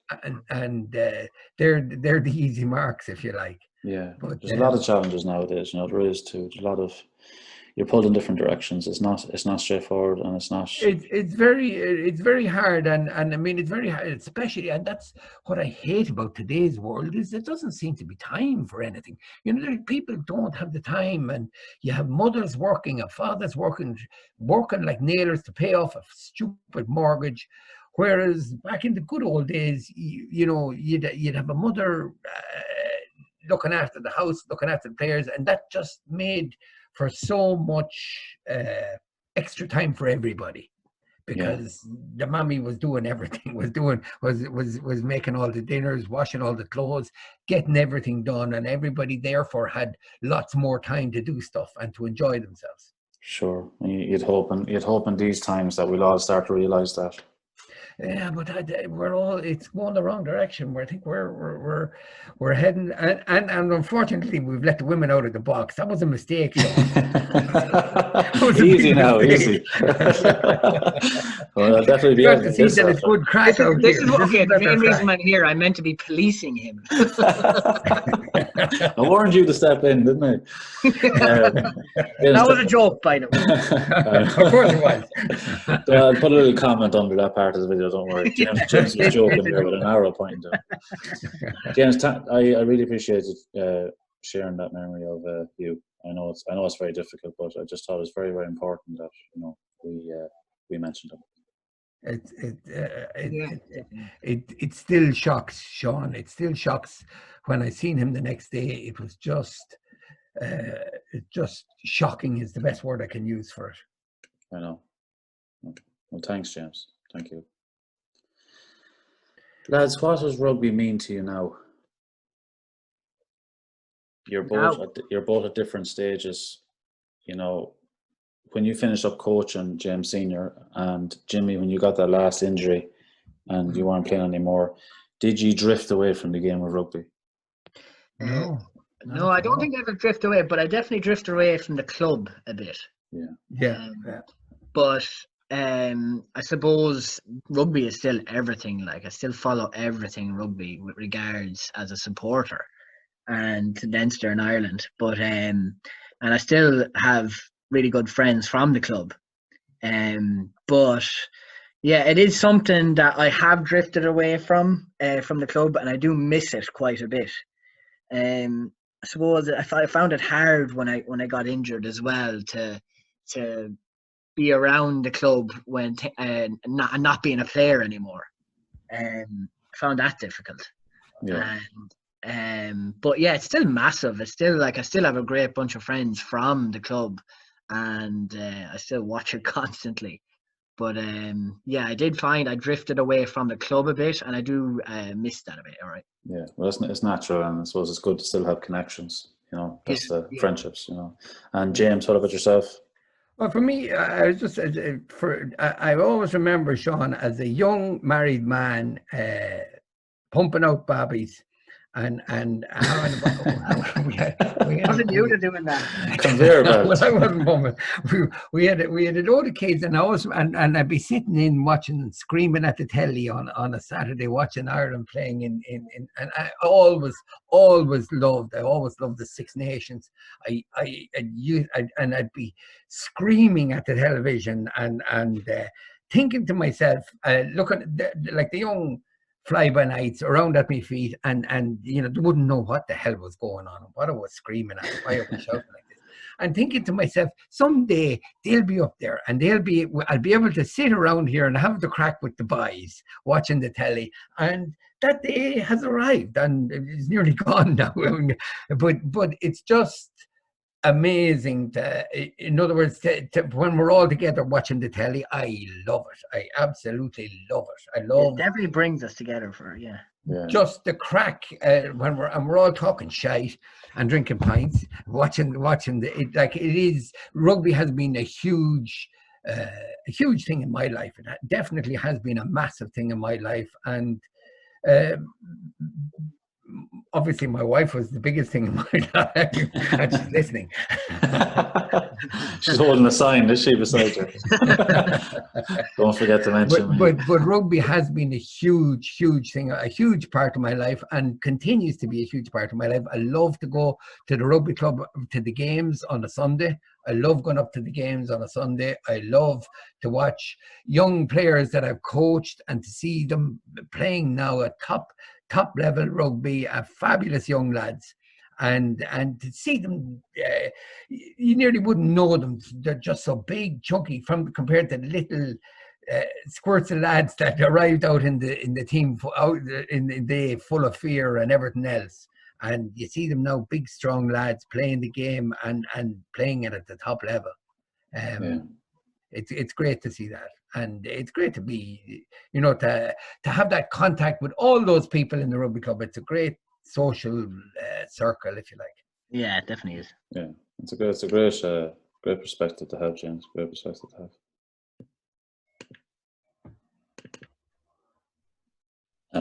And they're the easy marks, if you like. Yeah, but there's a lot of challenges nowadays. There is too. There's a lot of, you're pulled in different directions. It's not straightforward, and it's not. It's very hard, and I mean, it's very hard, especially, and that's what I hate about today's world, is it doesn't seem to be time for anything. People don't have the time, and you have mothers working and fathers working like nailers to pay off a stupid mortgage. Whereas back in the good old days, you'd have a mother looking after the house, looking after the players, and that just made for so much extra time for everybody, because the mommy was doing everything, was making all the dinners, washing all the clothes, getting everything done, and everybody therefore had lots more time to do stuff and to enjoy themselves. Sure, and you'd hope in these times that we'll all start to realise that. Yeah, but it's going the wrong direction. I think we're heading, and unfortunately we've let the women out of the box. That was a mistake. Easy now, easy. Well, I'll definitely be able to see that it's good crack. This is the main reason I'm here. I meant to be policing him. I warned you to step in, didn't I? That was a joke, by the way. Of course it was. So I'll put a little comment under that part of the video. Don't worry. James was joking there with an arrow pointing to him. James, I really appreciated sharing that memory of you. I know it's very difficult, but I just thought it was very, very important that we mentioned him. It still shocks, Sean. It still shocks when I seen him the next day. It was just shocking is the best word I can use for it. I know. Well, thanks, James. Thank you. Lads, what does rugby mean to you now? You're both at different stages. When you finished up coaching, James Senior, and Jimmy, when you got that last injury and you weren't playing anymore, did you drift away from the game of rugby? No. No, I don't think I ever drift away, but I definitely drifted away from the club a bit. Yeah. But I suppose rugby is still everything. Like, I still follow everything rugby with regards as a supporter and to Leinster and Ireland. But and I still have really good friends from the club. But yeah, it is something that I have drifted away from the club, and I do miss it quite a bit. I suppose I found it hard when I got injured as well to be around the club when not being a player anymore. I found that difficult. Yeah. But yeah, it's still massive. It's still like I still have a great bunch of friends from the club, and I still watch it constantly. But yeah, I did find I drifted away from the club a bit, and I do miss that a bit. All right. Yeah, well, it's natural, and I suppose it's good to still have connections. You know, that's the friendships. You know, and James, what about yourself? Well, for me, I was just I always remember Sean as a young married man pumping out babbies, and Wasn't you to doing that? Conveyor belt. Well, I wasn't pumping. We had a load of kids, and I'd be sitting in watching, screaming at the telly on a Saturday, watching Ireland playing in and I always loved. I always loved the Six Nations. I'd be screaming at the television and thinking to myself, looking like the young fly-by-nights around at my feet, and you know, they wouldn't know what the hell was going on, what I was screaming at, why I was shouting like this, and thinking to myself, someday they'll be up there, and I'll be able to sit around here and have the crack with the boys watching the telly, and that day has arrived, and it's nearly gone now. but it's just amazing in other words, when we're all together watching the telly. I love it. I absolutely love it. I love it. Definitely brings us together for just the crack when we're all talking shite and drinking pints, watching it. Like, it is, rugby has been a huge thing in my life. It definitely has been a massive thing in my life, and obviously my wife was the biggest thing in my life, and she's listening. She's holding a sign, is she, beside you? Don't forget to mention me. But rugby has been a huge thing, a huge part of my life, and continues to be a huge part of my life. I love to go to the rugby club, to the games on a Sunday. I love going up to the games on a Sunday. I love to watch young players that I've coached and to see them playing now at top level rugby, fabulous young lads, and to see them, you nearly wouldn't know them. They're just so big, chunky, compared to the little squirts of lads that arrived out in the team, out in the day, full of fear and everything else. And you see them now, big, strong lads playing the game and playing it at the top level. It's great to see that, and it's great to be, you know, to have that contact with all those people in the rugby club. It's a great social circle, if you like. Yeah, it definitely is. Yeah, it's a great perspective to have, James. Great perspective to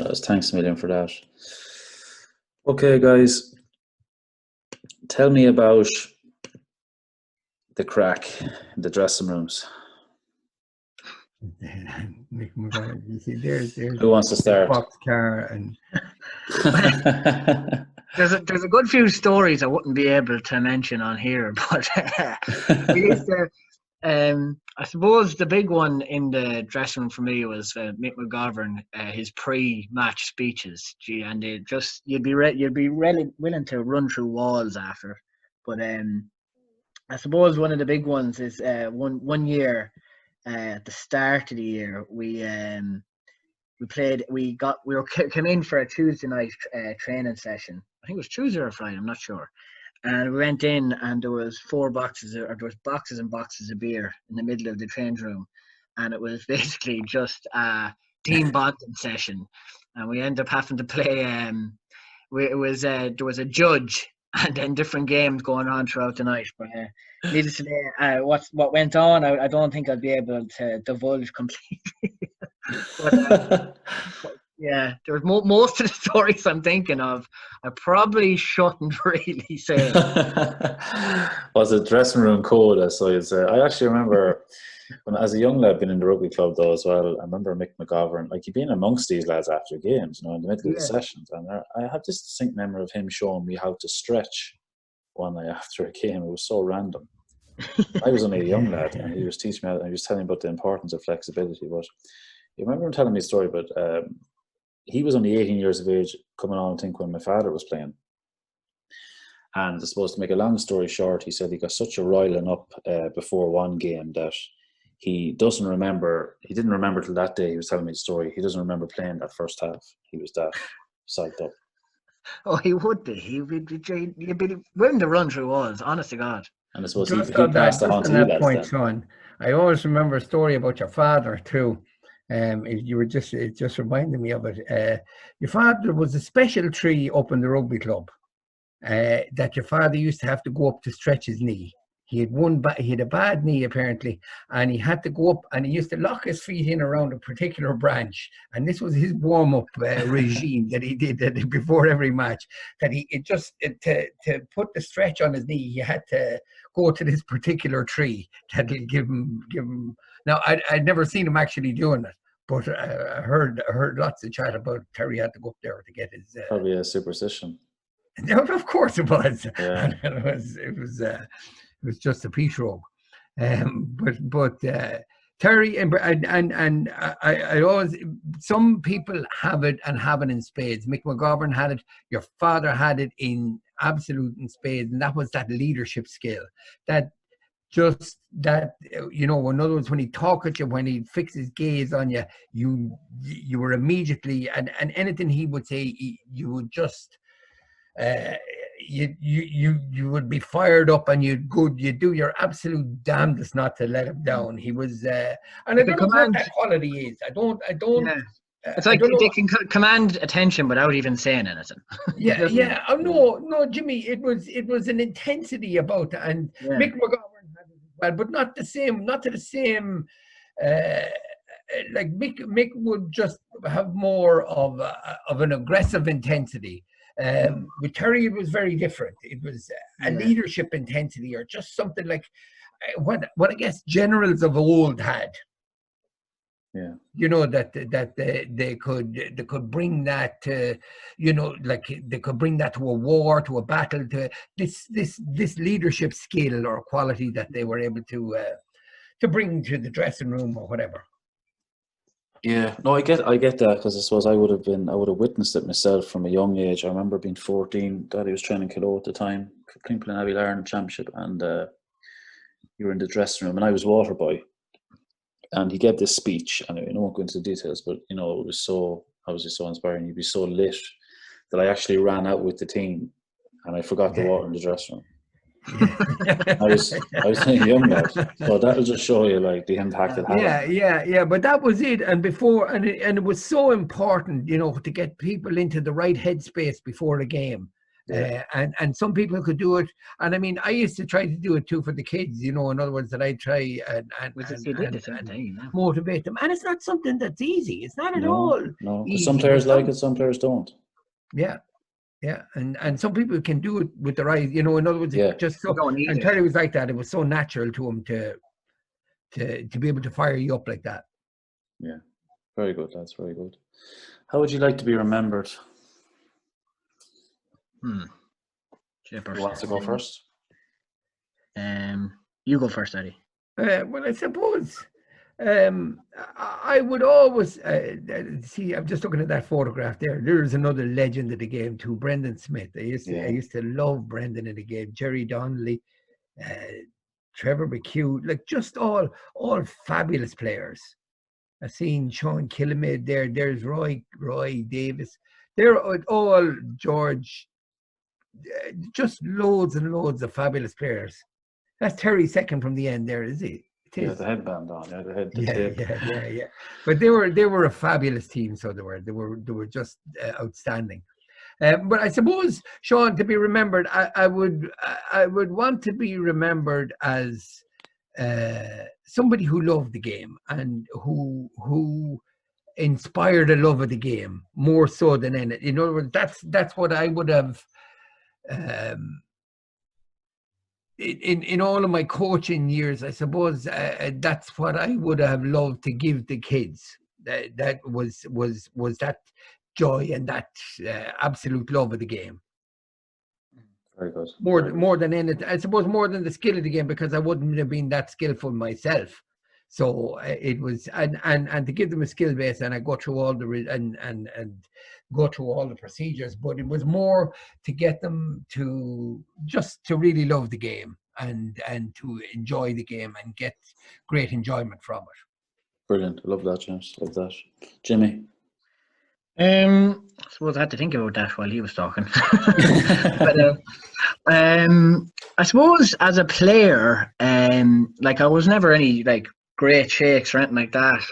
have. Thanks a million for that. Okay, guys, tell me about the crack in the dressing rooms. You see, there's who wants to start? Boxcar and there's a good few stories I wouldn't be able to mention on here, but we used to. I suppose the big one in the dressing room for me was Mick McGovern, his pre-match speeches. Gee, and you'd be really willing to run through walls after. But I suppose one of the big ones is one year at the start of the year we came in for a Tuesday night training session. I think it was Tuesday or Friday, I'm not sure. And we went in, and there was boxes and boxes of beer in the middle of the training room, and it was basically just a team bonding session. And we ended up having to play. There was a judge, and then different games going on throughout the night. But needless to say, what went on, I don't think I'd be able to divulge completely. Yeah, there's most of the stories I'm thinking of, I probably shouldn't really say. Was a dressing room code, so you'd say. I actually remember when, as a young lad, being in the rugby club though as well. I remember Mick McGovern, like he'd been amongst these lads after games, in the middle of the Yeah. sessions, and I have this distinct memory of him showing me how to stretch one night after a game. It was so random. I was only a young lad, and he was teaching me, and he was telling me about the importance of flexibility. But you remember him telling me a story about he was only 18 years of age, coming on, I think, when my father was playing. And I suppose, to make a long story short, he said he got such a riling up before one game that he didn't remember till that day. He was telling me the story. He doesn't remember playing that first half. He was that psyched up. Oh, he would be. He'd be winning the run through was, honest to God. And I suppose Just he on passed it on to you that lads point, then. Sean, I always remember a story about your father too. You were it just reminded me of it. Your father was a special tree up in the rugby club. That your father used to have to go up to stretch his knee. He had a bad knee apparently, and he had to go up, and he used to lock his feet in around a particular branch, and this was his warm-up regime that he did before every match. That to put the stretch on his knee, he had to go to this particular tree that'll give him. Now I'd never seen him actually doing it, but I heard lots of chat about Terry had to go up there to get his. Probably a superstition. Of course it was. Yeah. It was just a peach robe. But Terry and I always, some people have it in spades. Mick McGovern had it. Your father had it in absolute in spades, and that was that leadership skill. In other words, when he talk at you, when he fix his gaze on you, you were immediately, and anything he would say, you would just. You would be fired up, and you'd do your absolute damnedest not to let him down. He was, and I don't know what that quality is. I don't. Yeah. It's like they can command attention without even saying anything. Yeah. Oh no, Jimmy. It was an intensity about it, and Mick McGovern had it as well, but not to the same. Like Mick would just have more of an aggressive intensity. With Terry, it was very different. It was a leadership intensity, or just something like what I guess generals of old had. Yeah. That they could bring that to, like they could bring that to a war, to a battle, to this leadership skill or quality that they were able to bring to the dressing room or whatever. Yeah, no, I get that, because I suppose I would have witnessed it myself from a young age. I remember being 14. Daddy was training Kilo at the time, Kingsland Abbey Ireland Championship, and you were in the dressing room, and I was water boy, and he gave this speech, and I won't go into the details, but it was so obviously so inspiring. You'd be so lit that I actually ran out with the team, and I forgot the water in the dressing room. I was a young lad, so that'll just show you like the impact it had. Yeah. But that was it, and it was so important, to get people into the right headspace before the game. Yeah. And some people could do it, and I mean, I used to try to do it too for the kids. In other words, that I try and motivate them, and it's not something that's easy. It's not at all. No, because some players like it, some players don't. Yeah, and some people can do it with their eyes. In other words, just so. And Terry was like that. It was so natural to him to be able to fire you up like that. Yeah, very good. That's very good. How would you like to be remembered? Who wants to go first? You go first, Eddie. Well, I suppose I would always see. I'm just looking at that photograph there. There's another legend of the game too, Brendan Smith. I used to love Brendan in the game. Jerry Donnelly, Trevor McHugh, like just all fabulous players. I've seen Sean Killamid there. There's Roy Davis. They're all George. Just loads and loads of fabulous players. That's Terry second from the end there, is he? Yeah, the headband on. Yeah, the head. Yeah. But they were a fabulous team. So they were just outstanding. But I suppose, Sean, to be remembered, I would want to be remembered as somebody who loved the game and who inspired a love of the game more so than in it. In other words, that's what I would have in all of my coaching years. I suppose that's what I would have loved to give the kids. That was that joy and that absolute love of the game. Very good. More than in it, I suppose, more than the skill of the game, because I wouldn't have been that skillful myself. So it was, and to give them a skill base, and I go through all the and go through all the procedures, but it was more to get them to just to really love the game and to enjoy the game and get great enjoyment from it. Brilliant. I love that, James. Love that. Jimmy. I suppose I had to think about that while he was talking. But I suppose as a player, like I was never any like great shakes or anything like that.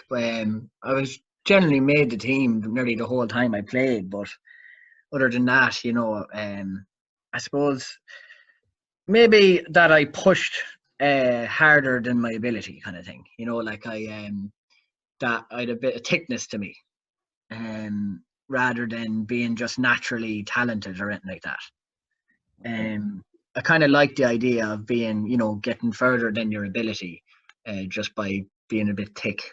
I was generally made the team nearly the whole time I played, but other than that, I suppose maybe that I pushed harder than my ability, kind of thing. Like that I had a bit of thickness to me. Rather than being just naturally talented or anything like that. I kind of like the idea of being, getting further than your ability just by being a bit thick.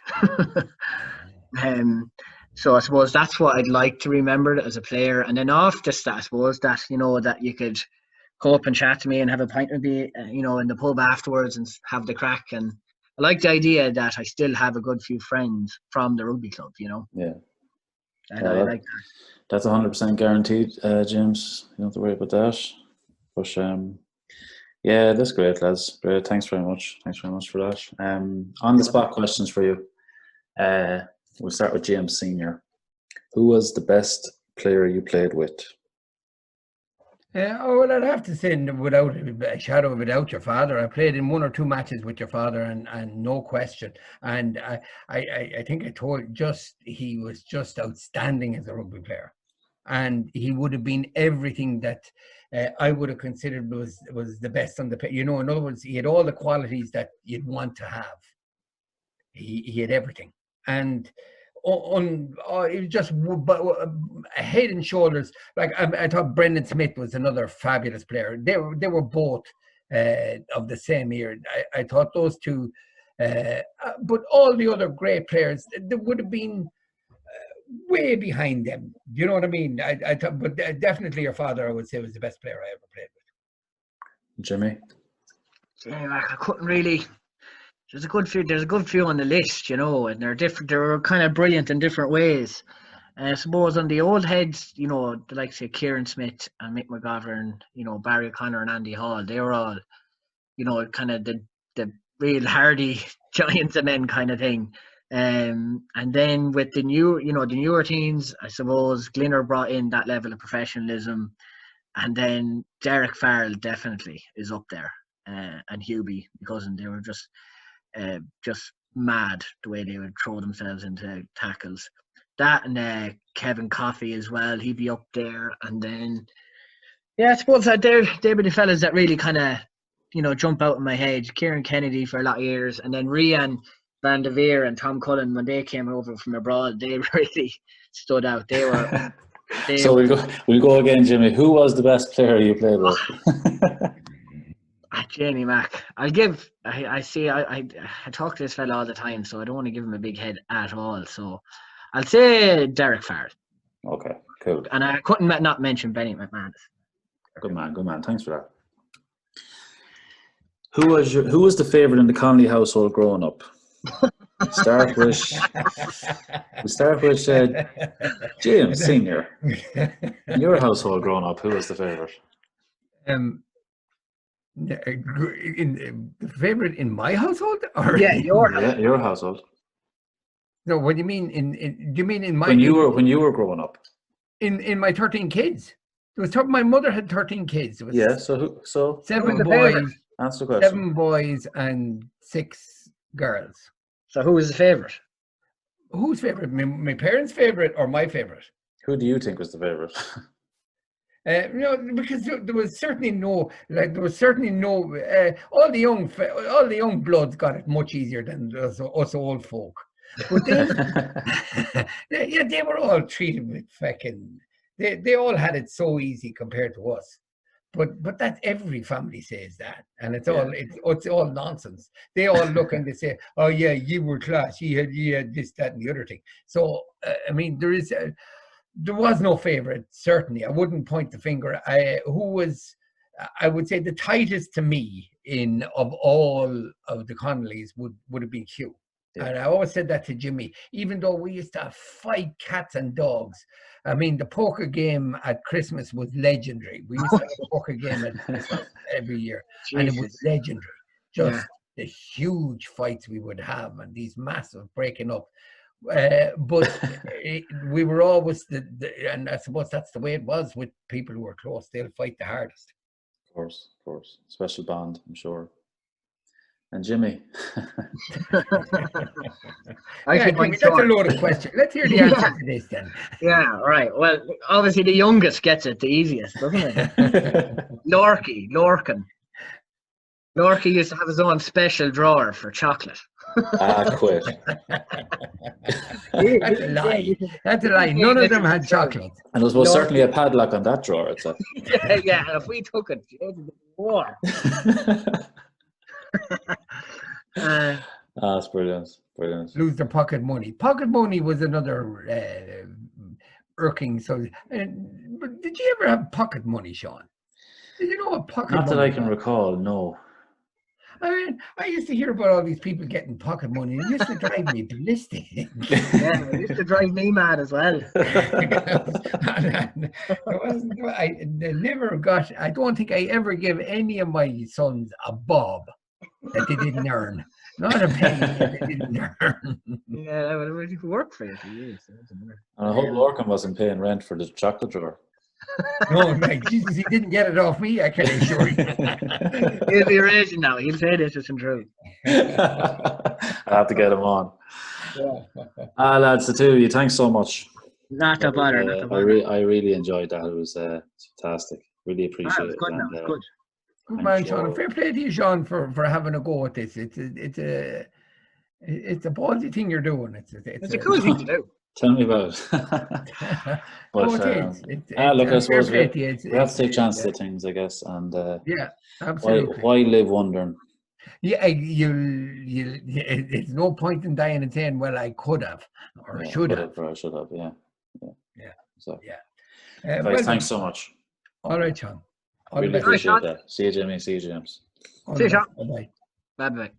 So I suppose that's what I'd like to remember as a player. And then off just that, I suppose that, that you could come up and chat to me and have a pint with me, in the pub afterwards and have the crack. And I like the idea that I still have a good few friends from the rugby club, Yeah. And I like that. That's 100% guaranteed, James. You don't have to worry about that. But yeah, that's great, lads. Great. Thanks very much. Thanks very much for that. On the spot questions for you. We'll start with James Senior. Who was the best player you played with? Well, I'd have to say, without a shadow of a doubt, your father. I played in 1 or 2 matches with your father, and no question. And I think I told he was just outstanding as a rugby player, and he would have been everything that I would have considered was the best on the pitch. In other words, he had all the qualities that you'd want to have. He had everything, and it was just head and shoulders. Like I thought Brendan Smith was another fabulous player. They were both of the same year. I thought those two, but all the other great players, they would have been way behind them. You know what I mean? I thought, but definitely your father, I would say, was the best player I ever played with. Jimmy. Yeah, I couldn't really. There's a good few on the list, and they're different. They're kind of brilliant in different ways. I suppose on the old heads, the likes of Kieran Smith and Mick McGovern, Barry O'Connor and Andy Hall, they were all, kind of the real hardy giants of men kind of thing. And then with the newer teams, I suppose Glinner brought in that level of professionalism, and then Derek Farrell definitely is up there, and Hubie, because they were just mad the way they would throw themselves into tackles. That and Kevin Coffey as well, he'd be up there. And then, I suppose that they'd be the fellas that really kind of, jump out in my head. Kieran Kennedy for a lot of years, and then Rian Van der Veer and Tom Cullen, when they came over from abroad, they really stood out. They were. So we'll go again, Jimmy. Who was the best player you played with? Jamie Mack. I talk to this fella all the time, so I don't want to give him a big head at all. So I'll say Derek Farrell. Okay, cool. And I couldn't not mention Benny McManus. Good man. Thanks for that. Who was the favourite in the Connolly household growing up? We start with James Senior. In your household growing up, who was the favourite? The favorite in my household, or your household. No, what do you mean? Do you mean in my? When you were growing up. In my 13 kids, it was my mother had 13 kids. It was So 7 boys. Answer the question. 7 boys and 6 girls. So who was the favorite? Whose favorite? My parents' favorite or my favorite? Who do you think was the favorite? Because there was certainly no all the young bloods got it much easier than us old folk. But then, they were all treated with fucking. They all had it so easy compared to us. But that every family says that, and it's all nonsense. They all look and they say, "Oh yeah, you were class. You had this, that, and the other thing." So I mean, there was no favorite. Certainly, I wouldn't point the finger. I would say the tightest to me of all of the Connollys would have been Hugh. Yeah. And I always said that to Jimmy, even though we used to fight cats and dogs. I mean, the poker game at Christmas was legendary. We used to have a poker game at Christmas every year, and it was legendary. Just the huge fights we would have and these massive breaking up. But we were always and I suppose that's the way it was with people who were close. They'll fight the hardest. Of course. Special bond, I'm sure. And Jimmy. Jimmy, that's a loaded question. Let's hear the answer to this then. Yeah, right. Well, obviously the youngest gets it the easiest, doesn't it? Lorcan. Lorcan used to have his own special drawer for chocolate. Quit. That's a lie. That's a lie. None of them had chocolate. And there was certainly a padlock on that drawer. It's yeah, if we took it, war. That's brilliant. Lose their pocket money. Pocket money was another irking. So, but did you ever have pocket money, Sean? Did you know what pocket money? Not that I can recall. No. I mean, I used to hear about all these people getting pocket money. It used to drive me ballistic. Yeah, it used to drive me mad as well. I don't think I ever gave any of my sons a bob that they didn't earn. Not a penny that they didn't earn. Yeah, that would work for you for years. And I hope Lorcan wasn't paying rent for the chocolate drawer. No, like Jesus, he didn't get it off me, I can assure you. He'll be raging now. He'll say this isn't true. I'll have to get him on. Yeah. Lads, the two of you, thanks so much. Not a bother. I really enjoyed that. It was fantastic. Really appreciate it. Good now. It's good. Good man, Sean. And fair play to you, Sean, for having a go at this. It's a ballsy thing you're doing. It's a cool thing to do. Tell me about it. But, look, I suppose we have to take chances at things, I guess. And yeah, absolutely. Why live wondering? Yeah, it's no point in dying and saying, "Well, I could have or should have." Or I should have. Yeah. So yeah. Guys, thanks so much. All right, Sean. Really appreciate that. See you, Jimmy. See you, James. See you, Sean. Bye-bye. Bye-bye.